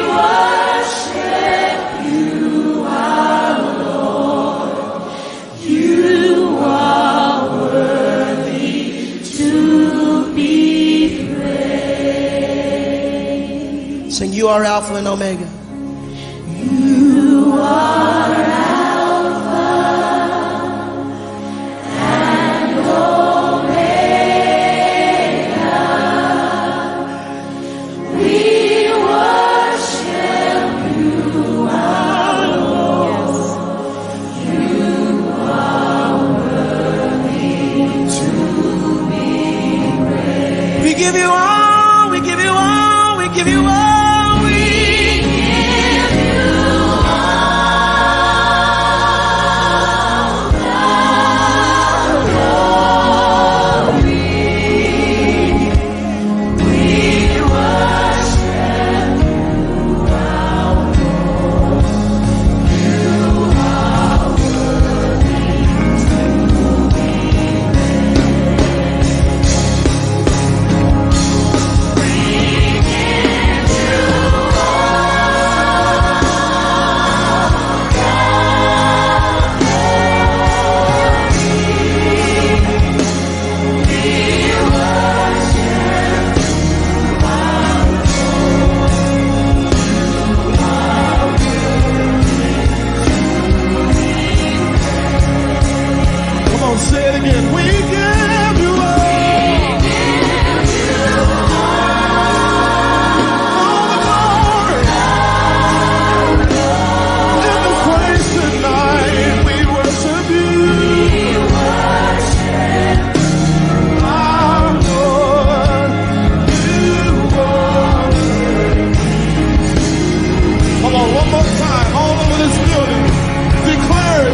worship you, our Lord. You are worthy to be praised. Sing, you are Alpha and Omega. You are Alpha and Omega. We worship you, our Lord. You are worthy to be praised. We give you all, we give you all, we give you all.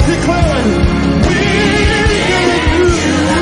Declare, we give you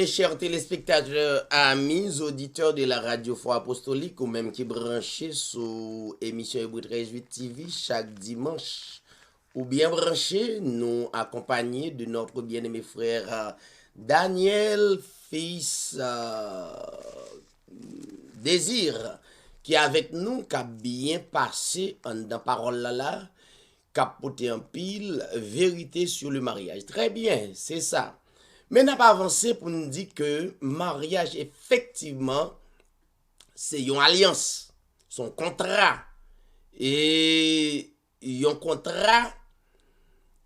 mes chers téléspectateurs, amis, auditeurs de la radio Foi Apostolique ou même qui branchés sur émission Hébreu 13 TV chaque dimanche ou bien branchés, nous accompagnés de notre bien-aimé frère Daniel, fils Désir, qui est avec nous, qui a bien passé dans parole là, qui a porté un pile vérité sur le mariage. Très bien, c'est ça. Mais n'a pas avancé pour nous dire que mariage, effectivement, c'est une alliance, son contrat. Et un contrat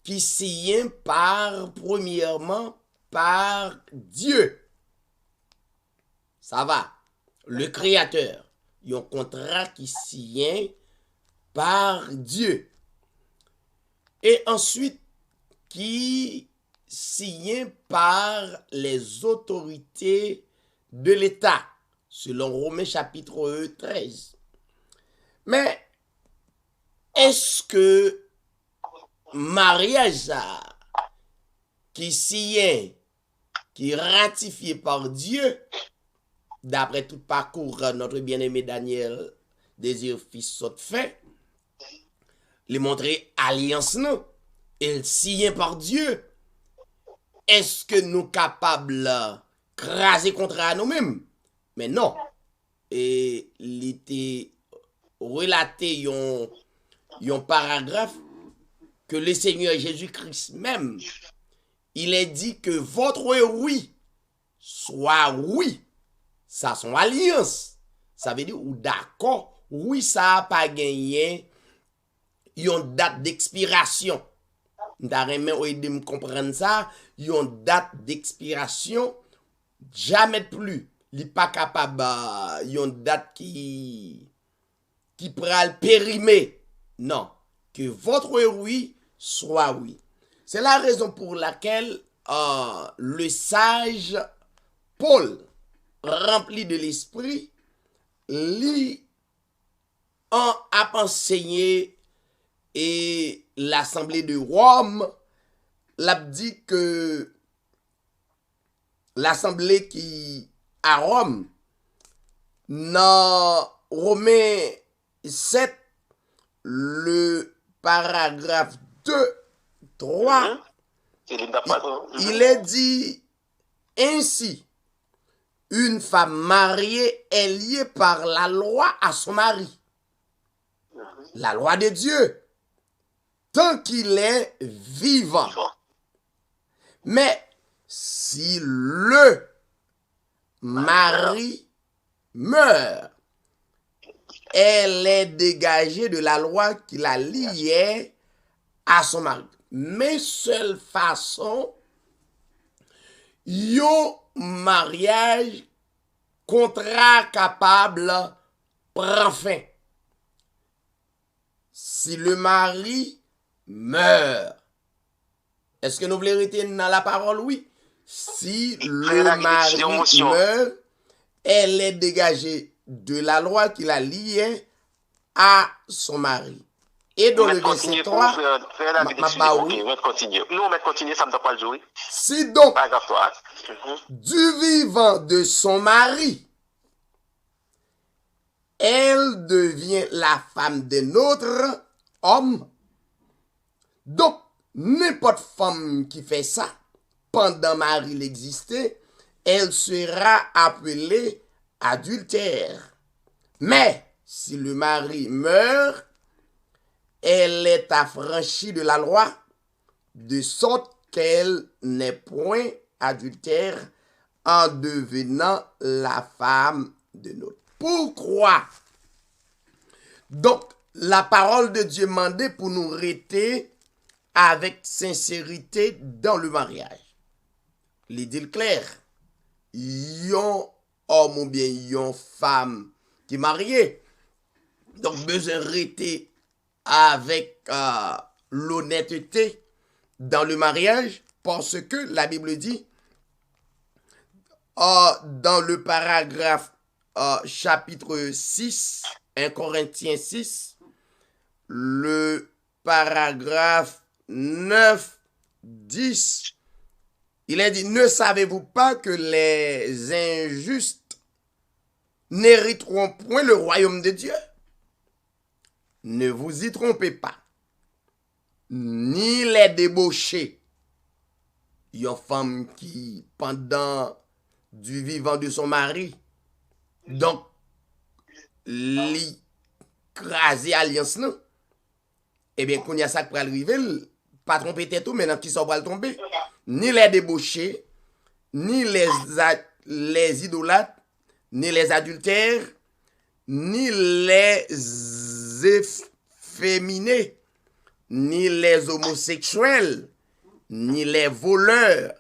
qui signe premièrement, par Dieu. Ça va, le Créateur. Un contrat qui signe par Dieu. Et ensuite, qui signé par les autorités de l'État, selon Romains chapitre 13. Mais est-ce que mariage qui signé, qui ratifié par Dieu, d'après tout parcours, notre bien-aimé Daniel Désir fils saute fait, lui montrer alliance non, il signé par Dieu. Est-ce que nous capables de craser contre nous-mêmes? Mais non. Et il était relaté un paragraphe que le Seigneur Jésus-Christ même, il a dit que votre oui soit oui. Ça son alliance. Ça veut dire ou d'accord, oui ça n'a pas gagné une date d'expiration. D'ailleurs, ou aider me comprendre ça, une date d'expiration jamais plus. Il n'est pas capable une date qui pral périmer. Non, que votre oui soit oui. C'est la raison pour laquelle le sage Paul, rempli de l'esprit, lui a enseigné et l'Assemblée de Rome l'a dit que l'Assemblée qui à Rome, dans Romains 7, le paragraphe 2, 3, il est dit ainsi, une femme mariée est liée par la loi à son mari. La loi de Dieu. Tant qu'il est vivant. Mais si le mari meurt, elle est dégagée de la loi qui la liait à son mari. Mais seule façon, yon mariage contrat capable prend fin. Si le mari meurt. Est-ce que nous voulons rester dans la parole? Oui. Si le mari meurt, elle est dégagée de la loi qui la liait à son mari. Et dans le verset 3, si donc du vivant de son mari, elle devient la femme d'un autre homme, donc, n'importe femme qui fait ça, pendant mari l'existait, elle sera appelée adultère. Mais, si le mari meurt, elle est affranchie de la loi, de sorte qu'elle n'est point adultère en devenant la femme de l'autre. Pourquoi? Donc, la parole de Dieu mandait pour nous rester avec sincérité dans le mariage. Il dit clair, yon homme ou bien yon femme qui marié, donc besoin de rester avec l'honnêteté dans le mariage, parce que la Bible dit, dans le paragraphe chapitre 6, 1 Corinthiens 6, le paragraphe 9, 10, Il a dit, ne savez-vous pas que les injustes n'hériteront point le royaume de Dieu? Ne vous y trompez pas. Ni les débauchés. Il y a une femme qui, pendant du vivant de son mari, donc, l'écraser alliance, non? Eh bien, quand il y a ça qui peut arriver, pas tromper tête tout, maintenant qui s'en va le tomber. Ni les débauchés, ni les idolâtres, ni les adultères, ni les efféminés, ni les homosexuels, ni les voleurs,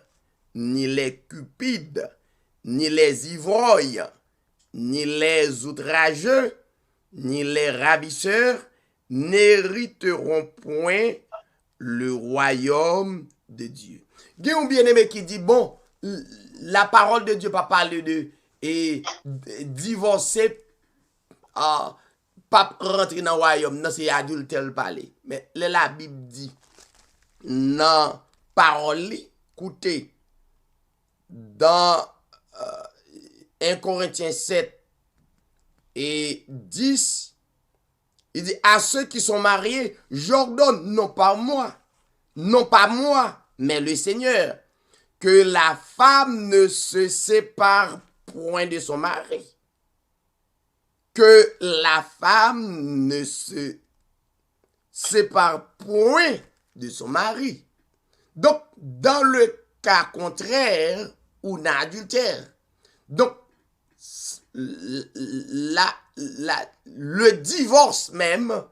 ni les cupides, ni les ivrognes, ni les outrageux, ni les ravisseurs n'hériteront point le royaume de Dieu. Il y a un bien-aimé qui dit, bon, la parole de Dieu pas parler de divorcer, pas rentrer dans le royaume, non, c'est adultère parler. Mais la Bible dit, non, parole, écoutez, dans 1 Corinthiens 7 et 10, il dit, à ceux qui sont mariés, j'ordonne, non pas moi, mais le Seigneur, que la femme ne se sépare point de son mari. Que la femme ne se sépare point de son mari. Donc, dans le cas contraire, on a adultère. Donc, le divorce même,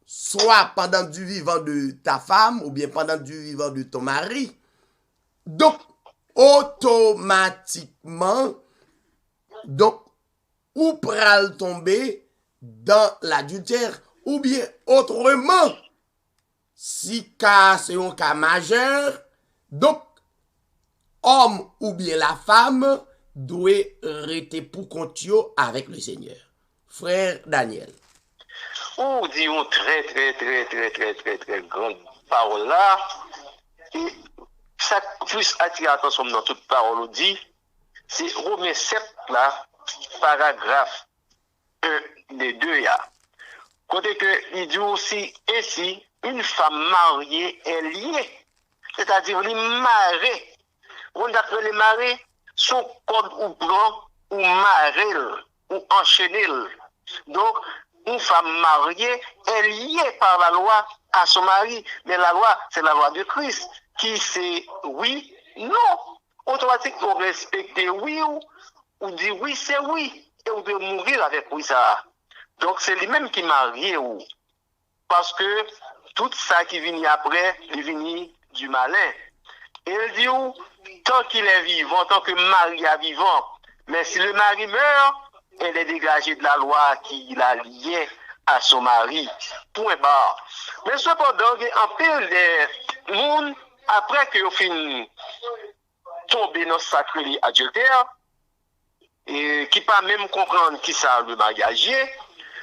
soit pendant du vivant de ta femme ou bien pendant du vivant de ton mari, donc automatiquement, donc ou pral tomber dans l'adultère, ou bien autrement, si cas c'est un cas majeur, donc homme ou bien la femme doit rester pour compte avec le Seigneur. Frère Daniel. Ou dit une très grande parole là. Et ça plus attire l'attention dans toute parole dit, c'est Romains 7 là, paragraphe 1 des 2 là. Côté que il dit aussi ainsi, une femme mariée est liée, c'est-à-dire les marées. On d'après les marées, son code ou blanc ou marée ou enchaîné. Donc, une femme mariée est liée par la loi à son mari. Mais la loi, c'est la loi de Christ, qui c'est oui, non. Automatiquement, on respecte oui ou dit oui, c'est oui. Et on peut mourir avec oui, ça. Donc, c'est lui-même qui marie ou. Parce que tout ça qui vient après, il vient du malin. Et il dit, tant qu'il est vivant, tant que mari est vivant, mais si le mari meurt, elle est dégagée de la loi qui l'a liée à son mari. Point barre. Mais cependant, il y a un peu de monde, après que fin tomber dans ce sacré adultère, et qui pas même comprendre qui ça le mariage,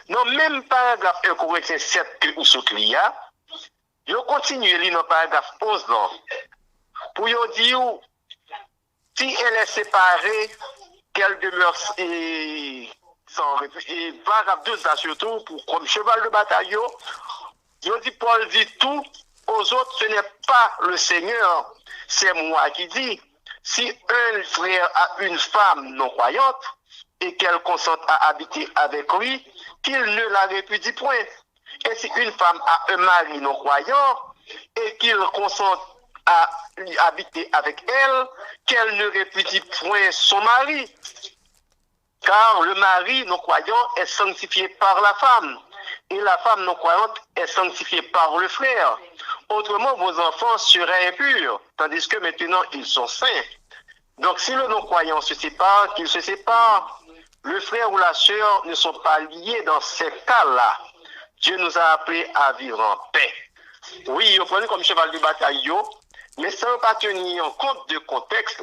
non, même paragraphe 1 Corinthiens 7 que vous soutenez, je continue à lire dans le paragraphe 11 pour vous dire si elle est séparée, qu'elle demeure sans et paragraphe 2 là surtout pour comme cheval de bataille. Je dis Paul dit tout aux autres, ce n'est pas le Seigneur, c'est moi qui dis. Si un frère a une femme non croyante et qu'elle consente à habiter avec lui, qu'il ne la répudie point. Et si une femme a un mari non croyant et qu'il consente à habiter avec elle, qu'elle ne répudie point son mari. Car le mari non croyant est sanctifié par la femme, et la femme non croyante est sanctifiée par le frère. Autrement, vos enfants seraient impurs, tandis que maintenant ils sont saints. Donc si le non-croyant se sépare, qu'il se sépare, le frère ou la sœur ne sont pas liés dans ces cas-là. Dieu nous a appelés à vivre en paix. Oui, vous prenez comme cheval de bataille, mais sans pas tenir compte de contexte.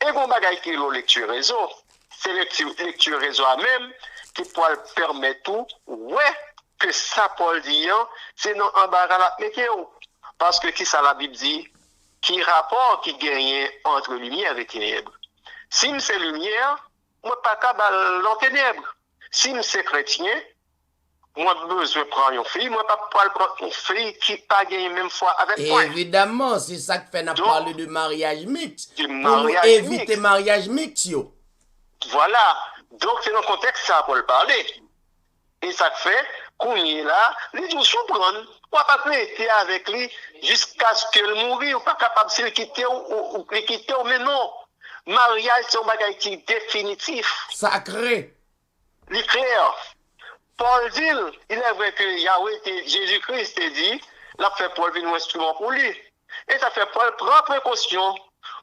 Et bon bagaille qui est la lecture réseau, c'est lecture réseau à même qui peut permettre tout, ouais, que ça Paul dit, c'est non embarras la météo. Parce que qui ça la Bible dit? qui rapport qui gagne entre lumière et ténèbres. Si c'est lumière, moi pas capable dans ténèbres. Si c'est chrétien, moi besoin de prendre une fille, moi pas prendre une fille qui pas gagné même fois avec moi. Évidemment, c'est ça que fait n'a parler de mariage mixte. Du Pour nous mariage éviter mixte. mariage mixte, yo. Voilà. Donc c'est dans le contexte ça pour le parler. Et ça fait qu'on est là, les gens surprennent. On va pas rester avec lui jusqu'à ce qu'elle mourit, ou pas capable de le quitter ou le quitter, mais non. Mariage, c'est un bagage qui est définitif. Sacré. Il est clair. Paul dit, il est vrai que Yahweh, Jésus-Christ a dit, l'a fait Paul venir un instrument pour lui. Et ça fait Paul prend précaution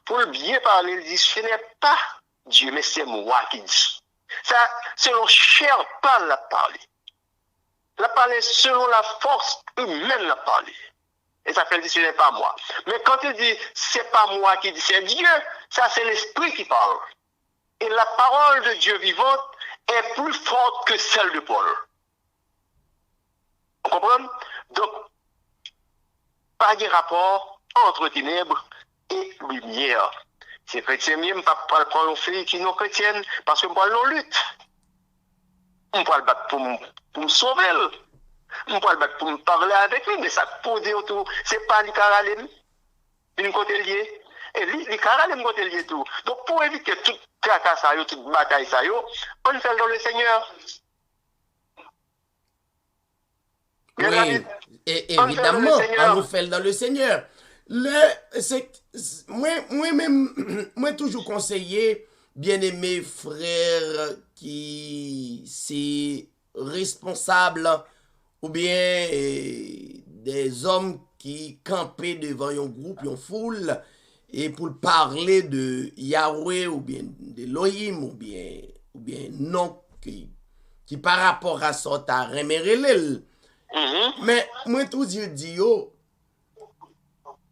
pour le bien parler. Il dit, ce n'est pas Dieu, mais c'est moi qui dis. Ça, selon chair parle la parler. La parler selon la force humaine la parler. Et ça fait dire ce n'est pas moi. Mais quand il dit c'est pas moi qui dis, c'est Dieu, ça c'est l'esprit qui parle. Et la parole de Dieu vivante est plus forte que celle de Paul. Vous comprenez? Donc, pas de rapport entre ténèbres et lumière. C'est chrétien, je ne peux pas prendre une fille qui est non chrétienne parce que moi, je lutte. Je ne peux pas le battre pour me sauver. Je ne peux pas le battre pour me parler avec lui, mais ça, pour dire tout, c'est pas le caralem, une côté lié. Et le caralem côté lié tout. Donc, pour éviter toute tracas, toute bataille, on fait dans le Seigneur. Oui, et évidemment, on nous fait dans le Seigneur. Moi toujours conseillé, bien-aimé frère qui c'est responsable ou bien des hommes qui campaient devant un groupe, une foule, et pour parler de Yahweh ou bien d'Elohim ou bien non qui par rapport à ça t'a remerelel. Mais moi tout Dieu dit yo,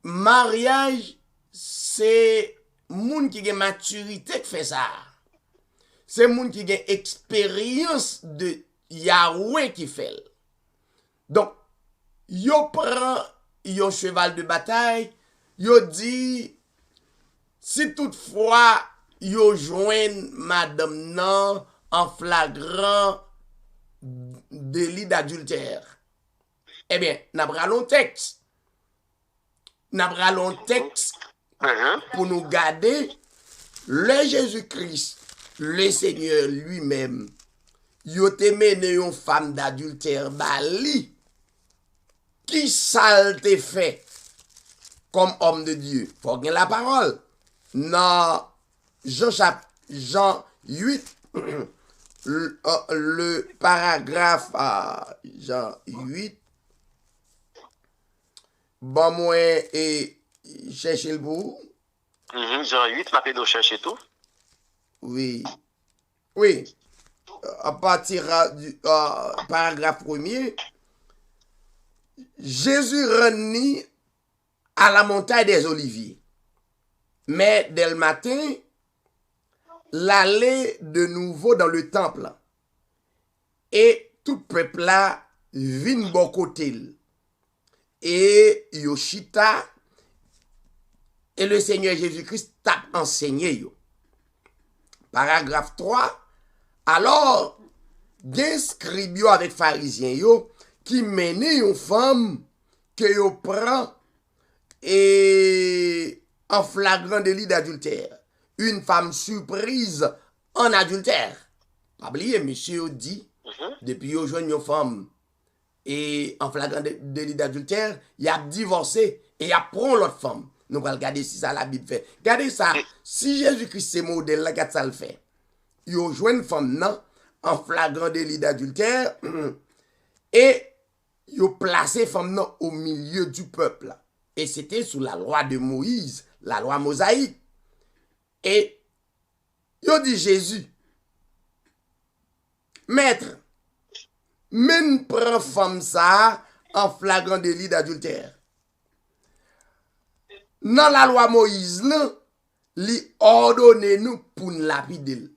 mariage c'est moun qui a maturité qui fait ça. C'est moun qui a expérience de Yahweh qui fait. Donc yo prend yo cheval de bataille, yo dit si toutefois yo joigne madame nan en flagrant délit d'adultère. Eh bien, n'a pris texte. N'a pris texte pour nous garder le Jésus-Christ, le Seigneur lui-même. Yo te mené une femme d'adultère bali. Qui ça te fait comme homme de Dieu? Faut gagner la parole. Non, Jean 8, le paragraphe Jean 8. Bon, moi, et chercher le bout. Jean 8, ma pédo chercher tout. Oui. Oui. À partir du paragraphe premier, Jésus renie à la montagne des Oliviers. Mais dès le matin, l'allait de nouveau dans le temple. Et tout peuple là vient bon côté. Et Yoshita et le Seigneur Jésus-Christ t'a enseigné yo. Paragraphe 3. Alors, des scribes avec pharisiens yo qui mené une femme que yo prend et en flagrant délit d'adultère. Une femme surprise en adultère. Pas oublier, monsieur dit, depuis yo joigne une femme et en flagrant délit d'adultère, il a divorcé et il a pris l'autre femme. Nous allons regarder si ça la Bible fait. Regardez ça. Si Jésus-Christ c'est modèle, là, regarde ça le fait. Yo joigne une femme non en flagrant délit d'adultère et yo placé femme non au milieu du peuple. Et c'était sous la loi de Moïse, la loi mosaïque. Et yo dit Jésus, maître, men prend femme ça en flagrant délit d'adultère. Dans la loi Moïse, li ordonne nous pour nous lapider.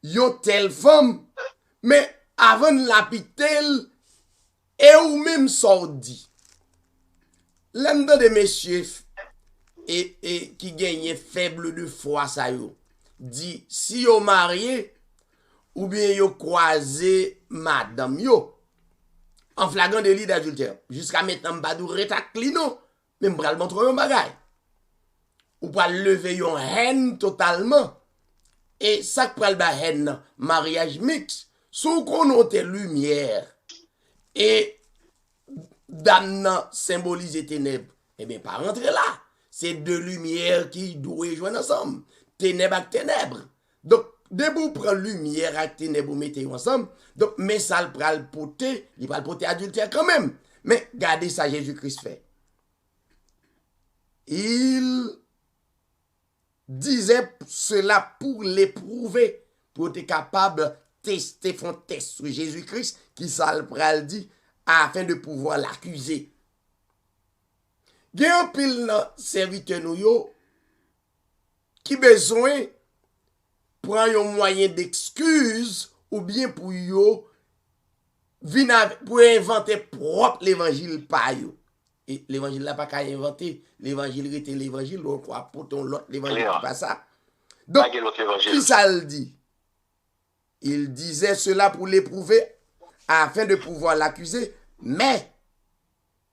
Yon telle femme, mais avant de lapider, et ou même sorti. l'un de messieurs et qui gagne faible de foi ça yo dit si yo marié ou bien yo croisé madame yo en flagrant délit d'adultère jusqu'à maintenant m'pa dou rétakli non mais m'pral montrer un bagay ou pas lever yon haine totalement et ça pral ba haine mariage mixte sous konote lumière et dame symbolise ténèbres eh bien pas rentrer là c'est deux lumières qui doivent jouer ensemble ténèbres avec ténèbres donc debout prend lumière avec ténèbres mettez ensemble donc mais ça le pral porter il va le porter adultère quand même mais regardez ça Jésus-Christ fait il disait cela pour l'éprouver pour être capable tester font test sur Jésus-Christ qui ça le pral dit afin de pouvoir l'accuser. Gen un pile nan serviteur nou yo qui besoin prend un moyen d'excuse ou bien pour yo pour inventer propre l'évangile pa yo. Et l'évangile là pas qu'à inventer, l'évangile était l'évangile, on croit pourtant l'autre l'évangile pas ça. Donc qui ça le dit? Il disait cela pour l'éprouver afin de pouvoir l'accuser, mais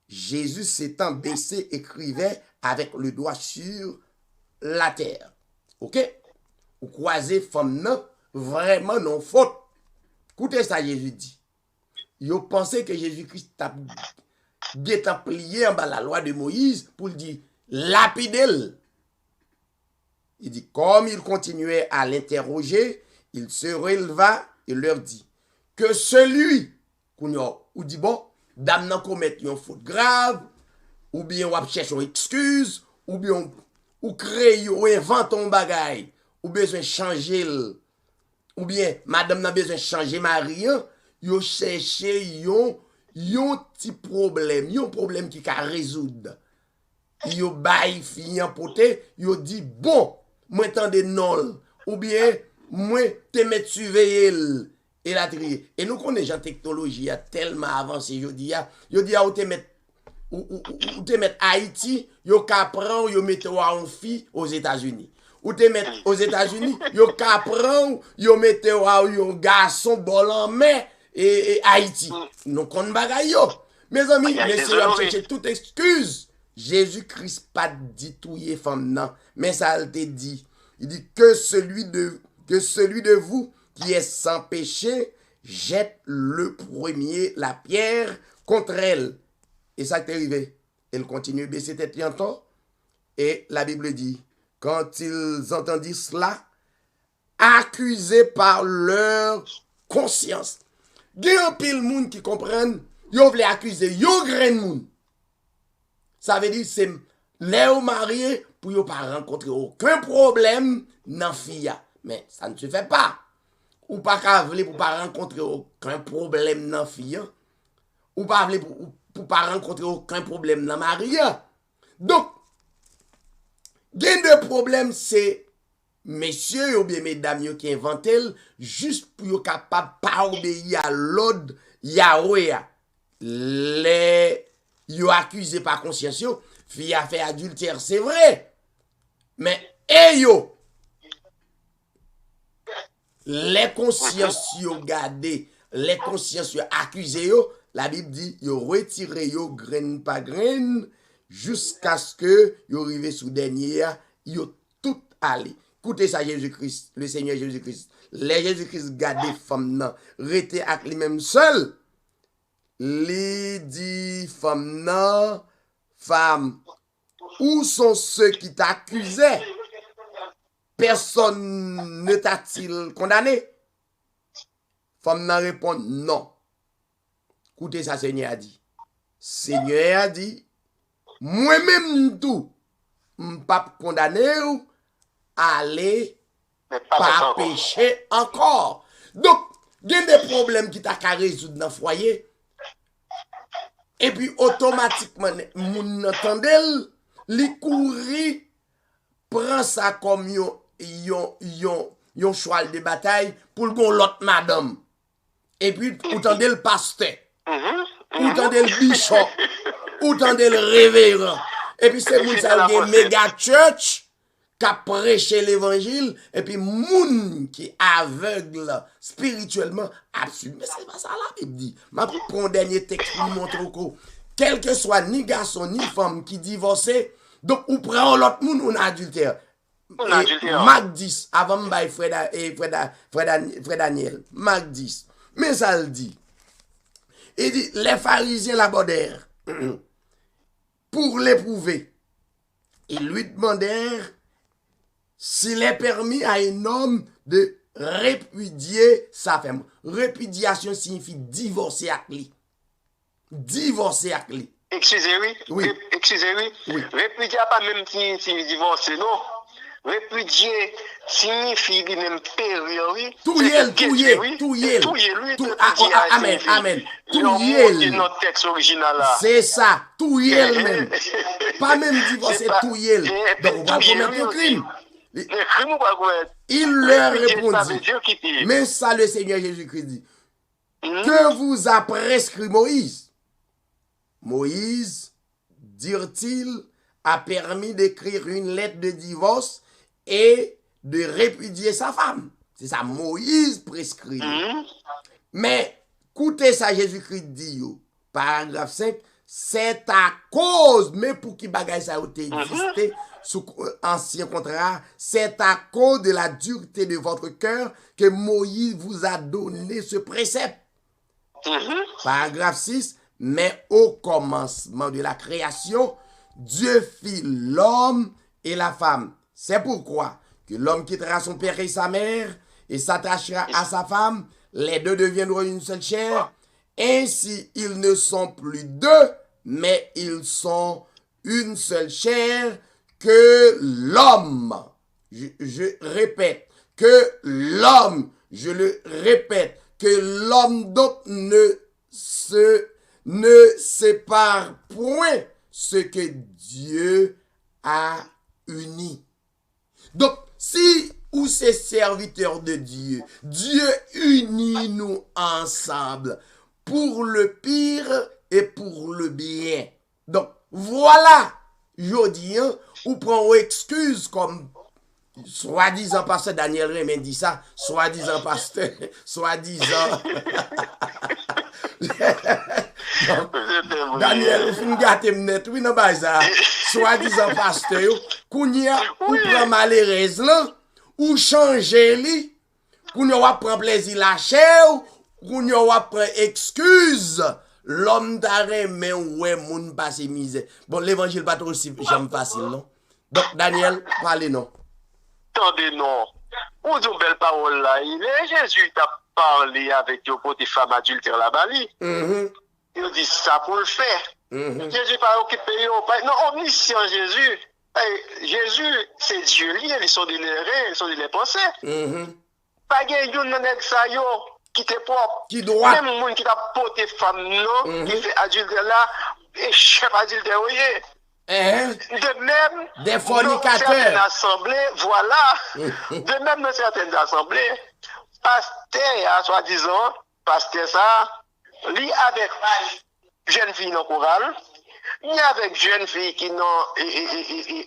Jésus s'étant baissé écrivait avec le doigt sur la terre. OK? Ou croisez femme non vraiment non faute. Écoutez ça Jésus dit. Yo pensez que Jésus-Christ t'a plié en bas la loi de Moïse pour dire lapidel. Il dit comme il continuait à l'interroger, il se releva et leur dit que celui ou dit bon dame nan commettre une faute grave ou bien ou cherche une excuse ou bien ou créer ou invente un bagay ou besoin changer ou bien madame n'a besoin changer mari yo chercher yon petit problème yon problème qui ka résoudre yo bay fi en poté yo dit bon moi tande non ou bien moi te mettre surveiller et la trier et nous connaissons la technologie a tellement avancé je dis ou te mettre ou te mettre Haïti yo ka prend yo mettre en fille aux États-Unis ou te mettre aux États-Unis yo ka prend yo mettre un garçon bol en main et Haïti nous connaissons bagay yo mes amis monsieur a cherché toute excuse Jésus-Christ pas dit touyer femme non mais ça te dit il dit que celui de vous qui est sans péché jette le premier la pierre contre elle. Et ça t'est arrivé. Elle continue à baisser tête longtemps. Et la Bible dit, quand ils entendirent cela, accusés par leur conscience. Il y a un pile monde qui comprennent, ils veulent accuser, ils grain monde. Ça veut dire c'est les mariés pour ne pas rencontrer aucun problème dans fille. Mais ça ne se fait pas. Ou pas qu'à vle pour pas rencontrer aucun problème dans fille. Ou pas vle pour pas rencontrer aucun problème dans mari. Donc, gain de problème c'est messieurs ou bien mesdames qui inventent juste pour être capable pas obéir à l'ordre Yahweh. Les yo accusé par conscience fille a fait adultère, c'est vrai. Mais yo les consciences yo gardé, les consciences yo accusé yo, la Bible dit yo retiré yo grain par grain jusqu'à ce que yo arrivé sous dernier yo tout allé. Écoutez ça Jésus-Christ, le Seigneur Jésus-Christ. Les Jésus-Christ gardé femme nan, rete ak li même seul. Li dit femme nan, femme, où sont ceux qui t'accusaient? Personne ne t'a-t-il condamné? Femme nan répond non. Écoutez ça, Seigneur a dit. Seigneur a dit, moi-même tout, m'pas condamné ou aller pas pécher encore. Donc, il y a des problèmes qui t'a qu'à résoudre dans le foyer. Et puis, automatiquement, moun entendel, li couri, prend ça comme yon cheval de bataille pour l'autre madame. Et puis, ou tendez le pasteur, ou tendez le bishop, autant de le révérend. Et puis c'est moun sa gen méga church qui a prêché l'évangile et puis moun qui aveugle spirituellement absolument. Mais c'est pas ça la Bible dit. Ma prend dernier texte pour montrer que quel que soit ni garçon ni femme qui divorce, donc ou prend l'autre moun ou adultère. Marc 10 avant m'bay frère Daniel. Marc 10. Mais ça le dit. Il dit les pharisiens l'abordèrent pour l'éprouver. Ils lui demandèrent s'il est permis à un homme de répudier sa femme. Répudiation signifie divorcer avec lui. Divorcer avec lui. Excusez-moi. Oui. Excusez-moi. Oui. Répudier pas même si divorcer, non. Répudier signifie lui-même périr, oui. Tout yel. Amen. Tout yel. Notre texte original là. C'est ça. Tout yel même. Pas même divorcer, tout yel. Donc on va commettre un crime. Il leur répondit. Mais ça le Seigneur Jésus-Christ dit. Que vous a prescrit Moïse? Moïse, dirent-ils, a permis d'écrire une lettre de divorce et de répudier sa femme. C'est ça, Moïse prescrit. Mais, écoutez ça, Jésus-Christ dit, paragraphe 5, c'est à cause, mais pour qui bagaille ça a été existé, sous ancien contrat, c'est à cause de la dureté de votre cœur que Moïse vous a donné ce précepte. Paragraphe 6, mais au commencement de la création, Dieu fit l'homme et la femme. C'est pourquoi que l'homme quittera son père et sa mère et s'attachera à sa femme, les deux deviendront une seule chair. Ainsi, ils ne sont plus deux, mais ils sont une seule chair que l'homme, je répète, que l'homme, je le répète, que l'homme donc ne sépare point ce que Dieu a uni. Donc, si ou ces serviteurs de Dieu, Dieu unit nous ensemble pour le pire et pour le bien. Donc, voilà, je dis, ou prend excuse comme soi-disant pasteur Daniel Raymond dit ça, soi-disant pasteur, soi-disant. Daniel, vous me gâtez net, oui, non, bah, ça, soi-disant pasteur, kounya, ou prend malheureuse là, ou changer li, kounya ou prend plaisir lâcher, kounya ou prend excuse, l'homme d'arrêt, mais ouais, moun passe misère. Bon, l'évangile pas trop aussi j'aime facile, non? Donc, Daniel, parlez non. Attendez, non. Ou d'une belle parole là, Jésus t'a parlé avec your côté femme adultère là-bas, il dit ça pour le faire. Jésus pas occupé, non, omniscient Jésus. Jésus, c'est Dieu, ils sont des reins, ils sont des pensées. Pas de yon nan ça yo qui te propre. Qui droit. Même moun qui t'a porté femme non, qui fait adultère là, et chef adultère oui. De même, des fornicateurs. Dans certaines assemblées, voilà. De même dans certaines assemblées, pasteur, soi-disant, pasteur ça, lui avec jeune fille non chorale, ni avec jeune fille qui n'ont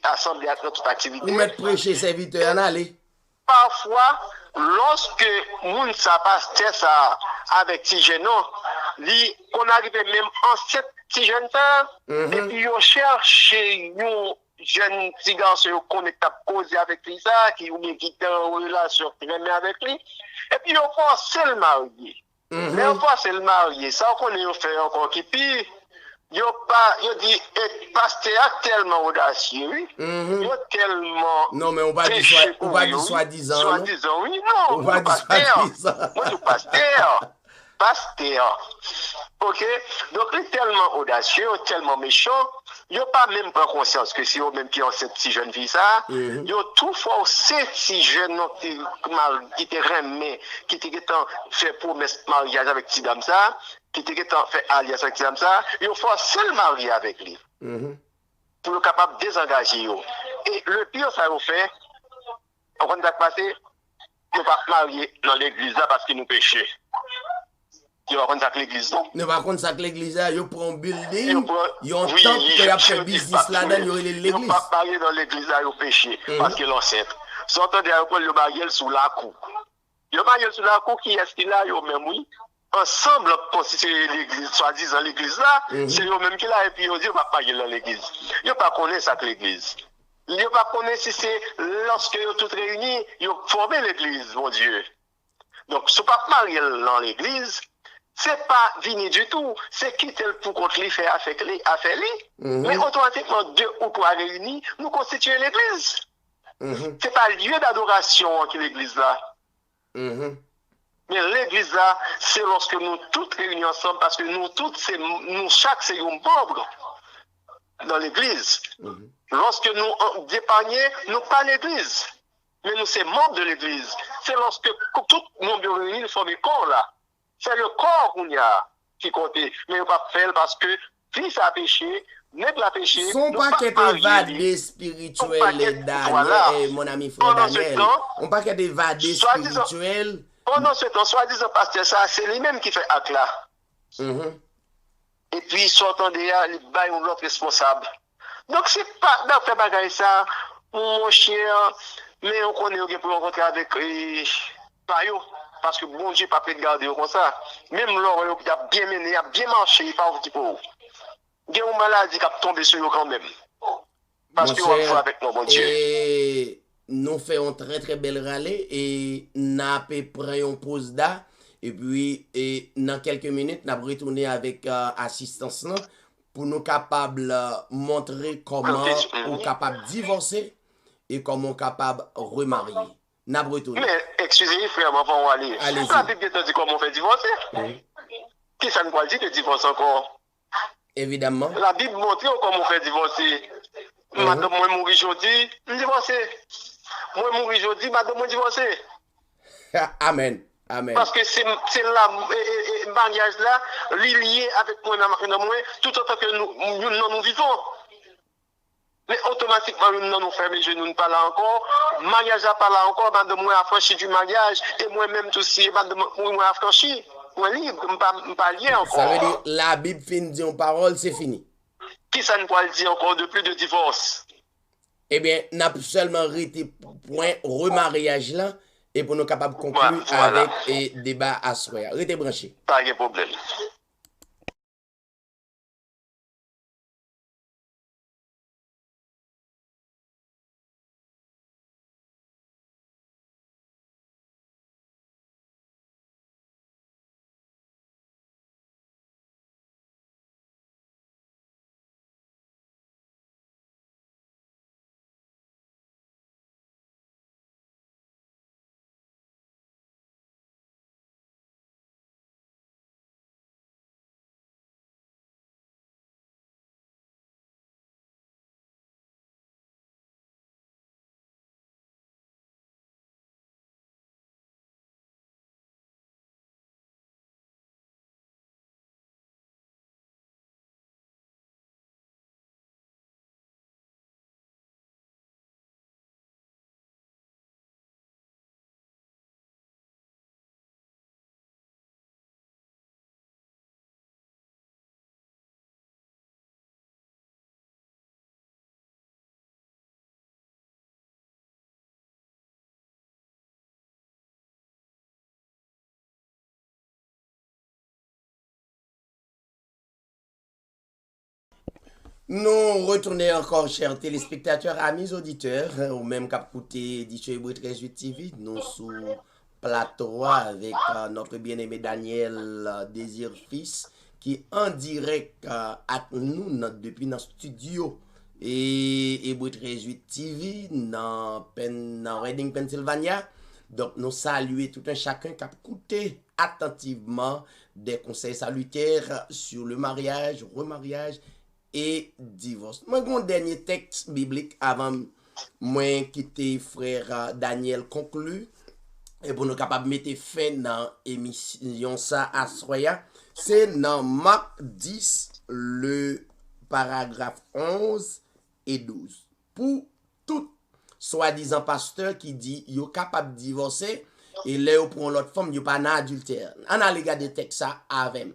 assemblée à toute activité. Ou mettre prêcher serviteur en aller. Parfois, lorsque moun sa pasteur ça avec petit jeune, on arrive même en cette petit jeune temps, et puis on cherche un jeune petit garçon qu'on est à causer avec lui ça, qui est en relation avec lui, et puis on force le marier. Mais on force le marier, ça qu'on est fait encore qui pire. Yo dit pasteur tellement audacieux, oui. Yo tellement. Non, mais on va dire soi-disant. Soi-disant, oui, non. On va dire soi-disant. Moi, je pasteur. Ok? Donc, il est tellement audacieux, tellement méchant, il n'a pas même pas conscience que c'est eux même qui ont cette petite jeune fille ça. Il a tout forcé si jeune qui était remis, qui était fait promesse mariage avec cette dame ça, qui était fait alliance avec cette dame ça, il a forcé le marier avec lui. Pour le capable de désengager. Et le pire, ça a fait, on va passer, il ne pas marier dans l'église là parce qu'il nous péchait. Yo va prendre ça avec l'église, non? Ne par contre, ça que l'église a, yo prend un building, Yo prend- yo un oui, temple, que y a fait yo business dit là-dedans, pas- yo Yo l'église. pas parler dans l'église là, yo péché, parce que l'ancêtre. Sortant de l'école, yo bagel sous la cour. Yo bagel sous la cour, qui est-ce qu'il a, yo même, oui. Ensemble, constituer l'église, soi-disant l'église là, c'est eux même qui là, et puis yo dit, yo pas parler dans l'église. Yo pas connaître ça que l'église. Yo pas connaître si c'est lorsque yo tout réunis, yo formé l'église, mon Dieu. Donc, ce pas marié dans l'église, c'est pas vini du tout, c'est quitter le pour contre lui faire affaire lui. Mais automatiquement, 2 ou 3 réunis, nous constituons l'église. C'est pas lieu d'adoration qui l'église là. Mais l'église là, c'est lorsque nous toutes réunis ensemble, parce que nous toutes, nous chaque c'est un membre dans l'église. Lorsque nous dépagnons, nous pas l'église. Mais nous sommes membres de l'église. C'est lorsque tout le monde réuni, nous formons le corps là. C'est le corps qu'on y a qui compte. Mais on pas faire parce que fils a péché, nègre a péché. Son paquet évadé spirituel, Daniel, mon ami frère Daniel. On paquet évadé spirituel. Pendant ce temps, soi-disant pasteur, ça, c'est lui-même qui fait acte là. Et puis, sortant de là, il baille un autre responsable. Donc, c'est pas dans faire bagaille ça, mon cher, mais on connaît qu'on peut rencontrer avec Payo, parce que bon Dieu pas peut garder comme ça. Même l'or, il a bien mené, il a bien marché, il pas un petit peu. Il y a une maladie qui a tombé sur eux quand même. Parce qu'on va avec nous, mon Dieu. Et nous faisons très très belle rallye et nous prenons une pause là. Et puis, dans quelques minutes, nous retourner avec assistance là pour nous capables montrer comment on est capable de divorcer et comment on est capable de remarier. Nous retourner. Mais, excusez-moi, frère, avant d'aller. La Bible te dit comment on fait divorcer. Qui ça nous va dire de divorcer encore? Évidemment. La Bible montre comment on fait divorcer. Madame, moi, mourir aujourd'hui, je divorce. Moi, mourir aujourd'hui, madame, moi, divorcer. Amen. Amen. Parce que c'est le mariage là, lié avec moi, tout autant que nous vivons. Mais automatiquement, nous nous fermons les genoux, nous ne parlons encore. Mariage n'a pas là encore, madame, moi, affranchi du mariage. Et moi-même, tout aussi, madame, moi, affranchi. Moi, libre, je ne suis pas lié encore. Ça veut dire, la Bible finit dire une parole, c'est fini. Qui ça ne peut dire encore de plus de divorce? Eh bien, nous avons seulement arrêté point remariage là et pour nous capables de conclure avec un débat à soir. Restez branchés. Pas de problème. Nous retournons encore, chers téléspectateurs, amis auditeurs, ou même cap écouter DJ 38 TV, nous sous plateau avec notre bien-aimé Daniel Désir Fils, qui en direct avec nous depuis notre studio et 38 TV dans Reading, Pennsylvania. Donc, nous saluons tout un chacun qui a écouté attentivement des conseils salutaires sur le mariage, remariage et divorce. Moi, mon dernier texte biblique avant moi quitter frère Daniel conclu et pour nous capables de mettre fin dans l'émission ça à soya, c'est dans Marc 10 le paragraphe 11 et 12. Pour tout soi-disant pasteur qui dit yo capable de divorcer et là yo prend l'autre femme, yo pas nan adultère. On a regarder texte ça avec.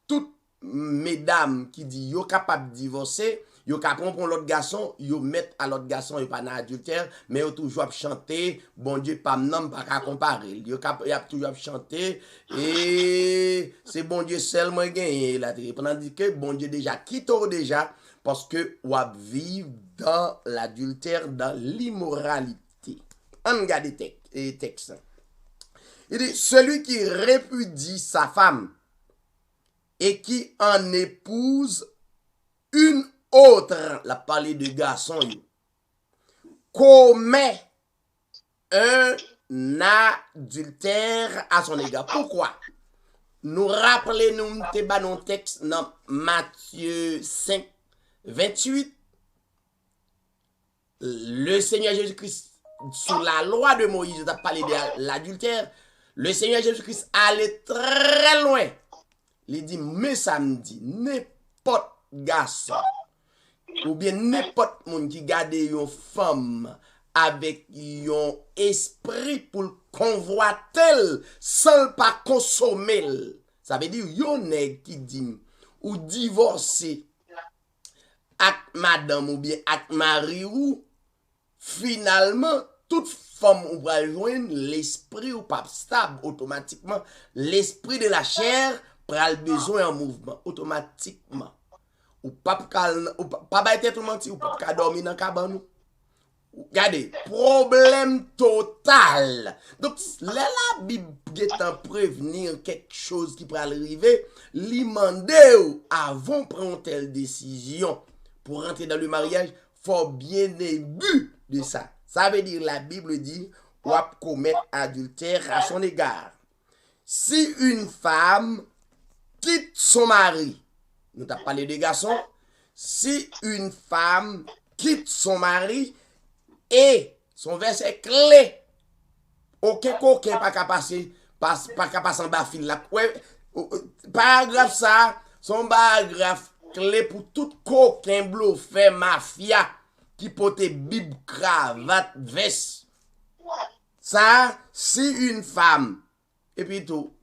Toutes mesdames qui dit yo capable de divorcer, yo capable prendre l'autre garçon, yo mettre à l'autre garçon yo pas nan adultère, mais yo toujours chanter, bon Dieu pas nom pas qu'à comparer. Yo capable y a toujours chanter et c'est bon Dieu seulement gagné là pendant que bon Dieu déjà quitté déjà parce que ou vivre dans l'adultère, dans l'immoralité. On regarde les textes. Il dit celui qui répudie sa femme et qui en épouse une autre, la parler de garçon, commet un adultère à son égard. Pourquoi? Nous rappelons nous texte dans Matthieu 5, 28. Le Seigneur Jésus-Christ, sous la loi de Moïse, a parlé de l'adultère. Le Seigneur Jésus-Christ allait très loin. Il dit, mais samedi, n'importe garçon, ou bien n'importe monde qui garde une femme avec un esprit pour convoiter sans pas consommer. Ça veut dire, yon nèg qui dit, ou divorcer avec madame ou bien avec mari ou, finalement, toute femme ou va joindre l'esprit ou pas stable automatiquement. L'esprit de la chair prend le besoin en mouvement automatiquement. Ou pas tête ou menti, ou pas dormir dans cabane. Regardez, problème total. Donc, là, la Bible est en prévenir quelque chose qui peut arriver, li mande avant de prendre telle décision pour rentrer dans le mariage, faut bien début de ça. Ça veut dire, la Bible dit, ou commettre adultère à son égard. Si une femme quitte son mari, nous t'avons parlé de garçons, si une femme quitte son mari et son verset clé, aucun coquin pas qu'à passer en bas fil là. Ouais, paragraphe ça, son paragraphe clé pour tout coquin bluffé mafia qui porte bible, cravate, veste. Ça, si une femme, et puis tout,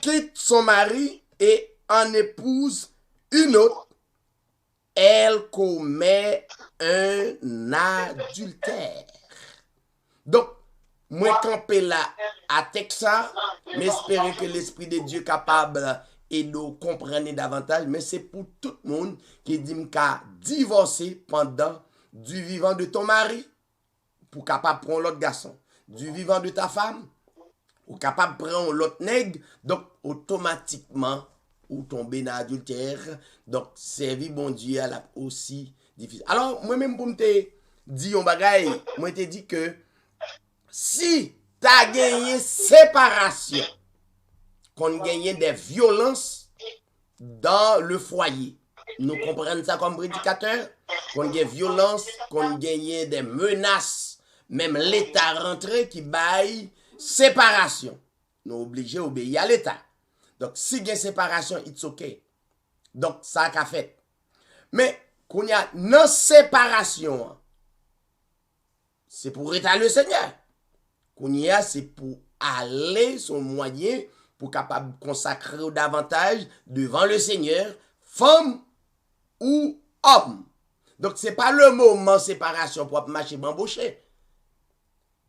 quitte son mari et en épouse une autre, elle commet un adultère. Donc, moi camper là à Texas, m'espérer que l'Esprit de Dieu capable et nous comprendre davantage, mais c'est pour tout le monde qui dit qu'à divorcer pendant du vivant de ton mari, pour capable prendre l'autre garçon, du vivant de ta femme, ou capable prendre l'autre nègre, donc automatiquement ou tomber dans l'adultère, donc servir bon Dieu à la aussi difficile. Alors moi-même pour me dire un bagay, moi te dit que si tu as gagné séparation, qu'on gagne des violences dans le foyer, nous comprenons ça comme prédicateur, qu'on gagne violence, qu'on gagne des menaces, même l'État rentré qui baille séparation. Nous obligés d'obéir à l'État. Donc, si il y a séparation, it's okay. Donc, ça a fait. Mais, quand il y a non séparation, c'est pour étaler le Seigneur. Quand il y a, c'est pour aller son moyen pour capable consacrer davantage devant le Seigneur, femme ou homme. Donc, ce n'est pas le moment séparation pour marcher bamboucher.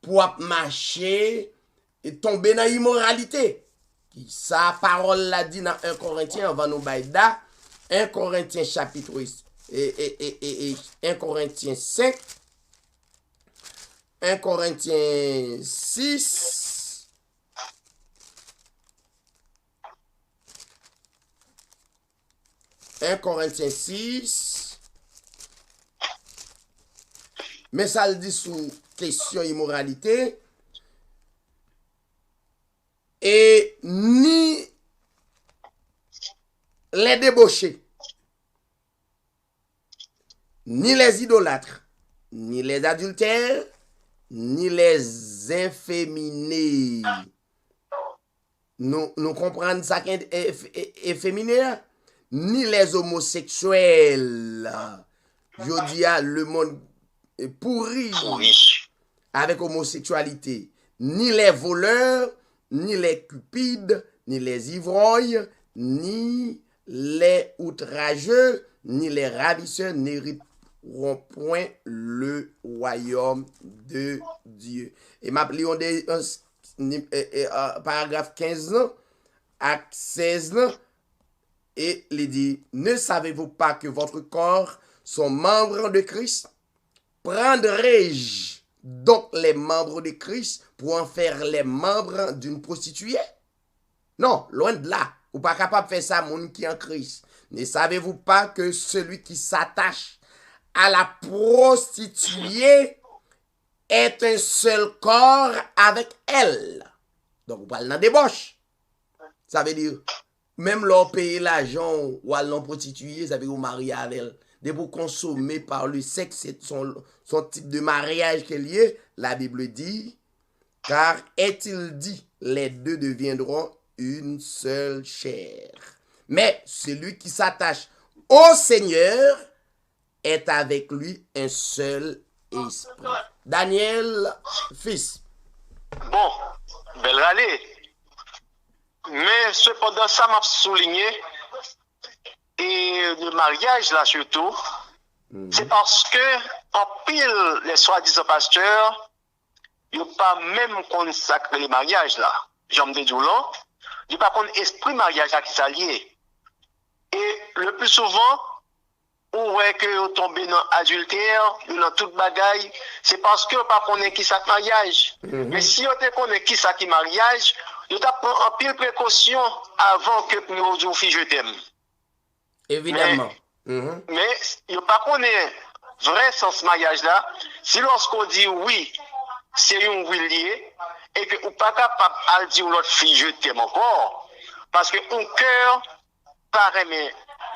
Pour marcher et tomber dans l'immoralité. Sa parole l'a dit dans 1 Corinthiens, on va nous baïda, 1 Corinthiens chapitre 1 Corinthiens 5, 1 Corinthiens 6, 1 Corinthiens 6, mais ça le dit sous question immoralité. Et ni les débauchés, ni les idolâtres, ni les adultères, ni les inféminés. Nous comprenons ça qu'est efféminé, ni les homosexuels. Je dis à le monde pourri. avec homosexualité, ni les voleurs, ni les cupides, ni les ivrognes, ni les outrageux, ni les ravisseurs n'hériteront point le royaume de Dieu. Et m'a pris paragraphe 15 acte 16 et il dit, ne savez-vous pas que votre corps sont membres de Christ? Prendrai-je donc les membres de Christ pour en faire les membres d'une prostituée? Non, loin de là. Vous pas capable de faire ça, mon qui est en Christ. Ne savez-vous pas que celui qui s'attache à la prostituée est un seul corps avec elle? Donc, vous parlez dans débauche. Ça veut dire, même leur payer l'argent ou à l'en prostituée, ça veut dire vous marier avec elle. De pour consommer par le sexe, c'est son type de mariage qu'elle y est. La Bible dit, car est-il dit, les deux deviendront une seule chair. Mais celui qui s'attache au Seigneur est avec lui un seul esprit. Daniel, fils. Bon, belle râlée. Mais cependant, ça m'a souligné, et le mariage là surtout, c'est parce que en pile les soi-disant pasteurs, ils n'ont pas même consacré les mariages là. J'en dis là, ils n'ont pas qu'on esprit mariage là qui s'allie. Et le plus souvent, on voit que vous tombez dans adultère, dans toute bagaille, c'est parce que vous ne connaissez pas qui ça mariage. Mais si vous connaissez qui ça qui mariage, vous prendre en pile précaution avant que vous vous fille je t'aime. Évidemment. Mais il n'y a pas connaît vrai sens mariage là. Si lorsqu'on dit oui, c'est un oui lié, et que vous n'êtes pas capable de dire l'autre fille je t'aime encore, parce que un cœur paraît mais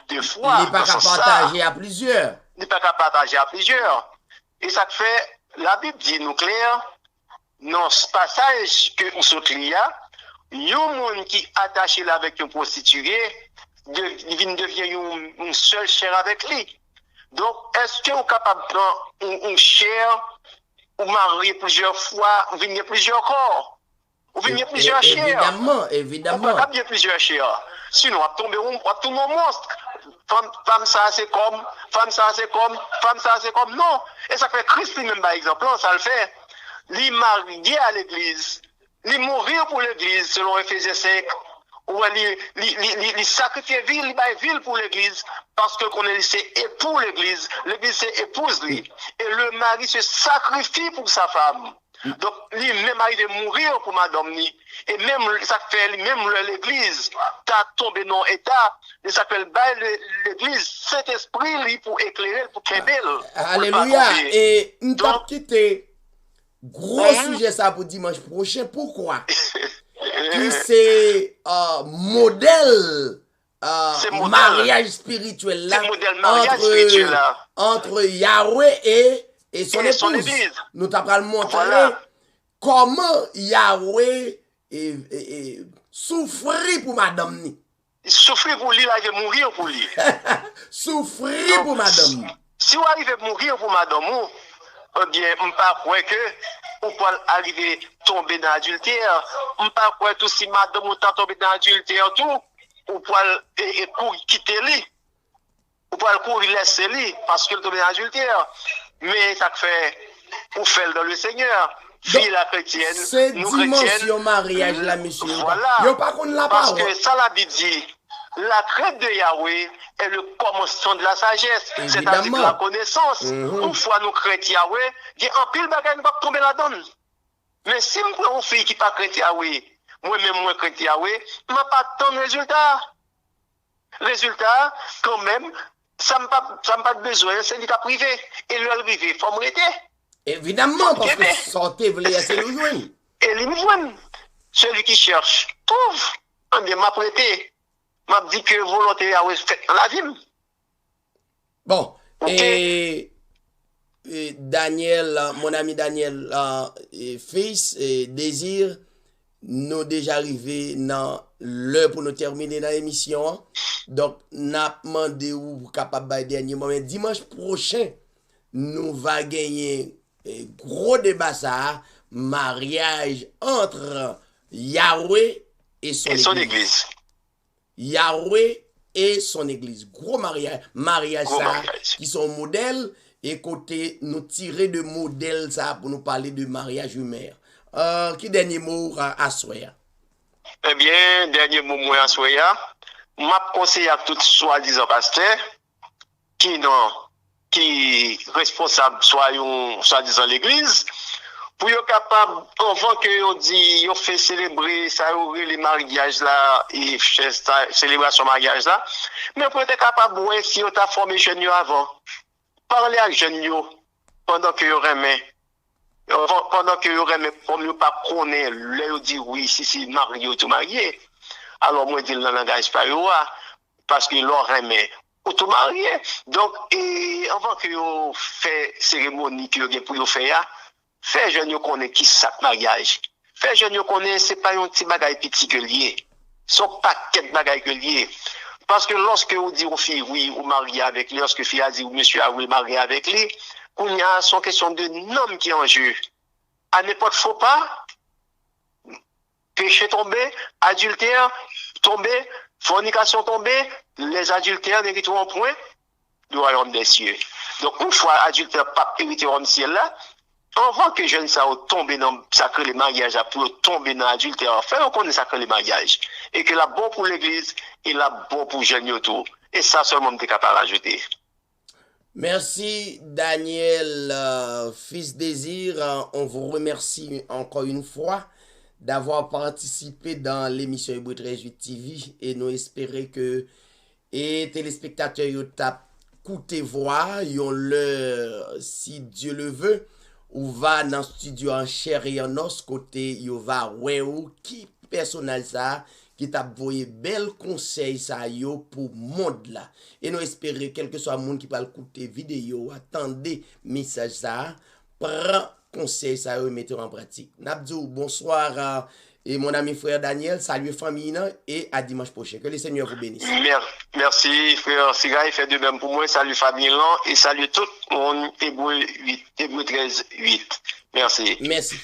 deux fois. Il n'est pas capable de partager à plusieurs. Il n'est pas capable de partager à plusieurs. Et ça fait, la Bible dit nous clair, dans ce passage que vous sautez là, il y a un monde qui est attaché avec une prostituée, devient une seule chair avec lui. Donc, est-ce que vous êtes capable de prendre une chair, ou marier plusieurs fois, ou venir plusieurs corps, ou venir plusieurs chairs? Évidemment, évidemment. On peut pas plusieurs chairs. Sinon, on va tomber un monstre. Femme ça c'est comme, femme ça c'est comme, femme ça c'est comme. Non. Et ça fait Christ lui-même, par exemple, ça le fait. Il marié à l'église. Il mourir pour l'église, selon Ephésiens 5. Ou il sacrifie ville pour l'église, parce que qu'on est c'est époux l'église c'est épouse lui. Et le mari se sacrifie pour sa femme. Donc, lui même arrive de mourir pour madame ni. Et même, ça fait, même l'église, t'as tombé dans l'état, il s'appelle l'église, cet esprit, lui, pour éclairer, pour qu'elle belle. Alléluia. Et nous t'avons quitté gros sujet ça pour dimanche prochain. Pourquoi? Que c'est modèle mariage spirituel là, entre Yahweh et son épouse. Nous t'avons montré comment Yahweh souffrit pour madame ni. Souffrir pour lui, là, il va mourir pour lui. Souffrir pour madame. Si vous arrivez à mourir pour madame, eh bien, on ne peut pas croire que vous pouvez arriver à tomber dans l'adultère. On ne peut pas croire que si madame est tombée dans l'adultère, tout, vous pouvez quitter lui. Vous pouvez courir laisser lui parce qu'elle est tombée dans l'adultère. Mais ça fait, vous faites dans le Seigneur. Fille la chrétienne, c'est nous dimension chrétiennes. Mariage là, monsieur. Voilà. Yo pas qu'on la parce parole. que ça la Bible dit, la crainte de Yahweh est le commencement de la sagesse, c'est-à-dire la connaissance. Une fois nous craignons Yahweh, il y a un pile bagage qui va tomber là-dedans. Mais si je prends une fille qui pas crainte Yahweh, moi-même moi crainte Yahweh, je n'ai pas tant de résultats. Résultat, quand même, ça n'a pas besoin, c'est un cas privé. Et le privé, il faut me arrêter. Évidemment, parce que santé voulait assez le joindre. Et lui, celui qui cherche, trouve. On bien m'a prêté. M'a dit que volonté a fait dans la vie. Bon, okay. et Daniel, mon ami Daniel, fils, désir, nous déjà arrivé dans l'heure pour nous terminer dans l'émission. Donc, n'a demandé ou capable de dernier moment. Dimanche prochain, nous va gagner gros débat ça, mariage entre Yahweh et son église. Yahweh et son église. Gros mariage Gros ça, mariage. qui sont modèles, et côté nous tirer de modèles ça pour nous parler de mariage humain. Qui dernier mot à Soya? Eh bien, dernier mot moi à Soya, m'a conseillé à tout soi-disant pasteur qui responsable soi-disant l'église pour être capable avant que on dit on fait célébrer ça les mariages là et célébration mariage là, mais pour être capable ouais si on t'a formé jeune avant, parler avec jeune pendant que yo remet pendant que yo remet comme yo pas connaît là dit oui si marié tout marié, alors moi dis dans langage pas yo parce que l'on remet tout marié. Donc, et avant que vous fait cérémonie que vous pour faire, fait jeune yo connaît qui ça mariage. Fait jeune yo connaît c'est pas un petit bagage petit que lié. Son paquet de bagages que lié. Parce que lorsque vous dites aux filles oui, ou marié avec lui, lorsque fille a dit monsieur a oui marié avec lui, il y a son question de nom qui est en jeu. À n'importe faux pas, péché tombé, adultère tombé, fornication tombée, les adultères n'hériteront point du royaume des cieux. Donc, une fois adultère pas hérité au ciel là, avant que jeune ça tombe dans sacré les mariages, pour tomber dans l'adultère, fait on connaît sacré les mariages. Et que la bon pour l'église et la bon pour jeune autour. Et ça seulement m'était capable d'ajouter. Merci Daniel, fils Désir. On vous remercie encore une fois d'avoir participé dans l'émission Hébreu 13-8 TV et nous espérons que les téléspectateurs yo tap coûté voir yon le si Dieu le veut ou va dans studio en chair et en os côté yo va ouais ou qui personnage ça qui t'a voyé bel conseil ça yo pour monde là et nous espérons quel que soit monde qui va écouter vidéo attendez message ça prend conseil ça yo mettez en pratique. N'abdou bonsoir et mon ami frère Daniel, salut famille et à dimanche prochain. Que le Seigneur vous bénisse. Merci frère Sigaï, fait de même pour moi. Salut famille et salut tout le monde Hébreu 13-8. Merci. Merci.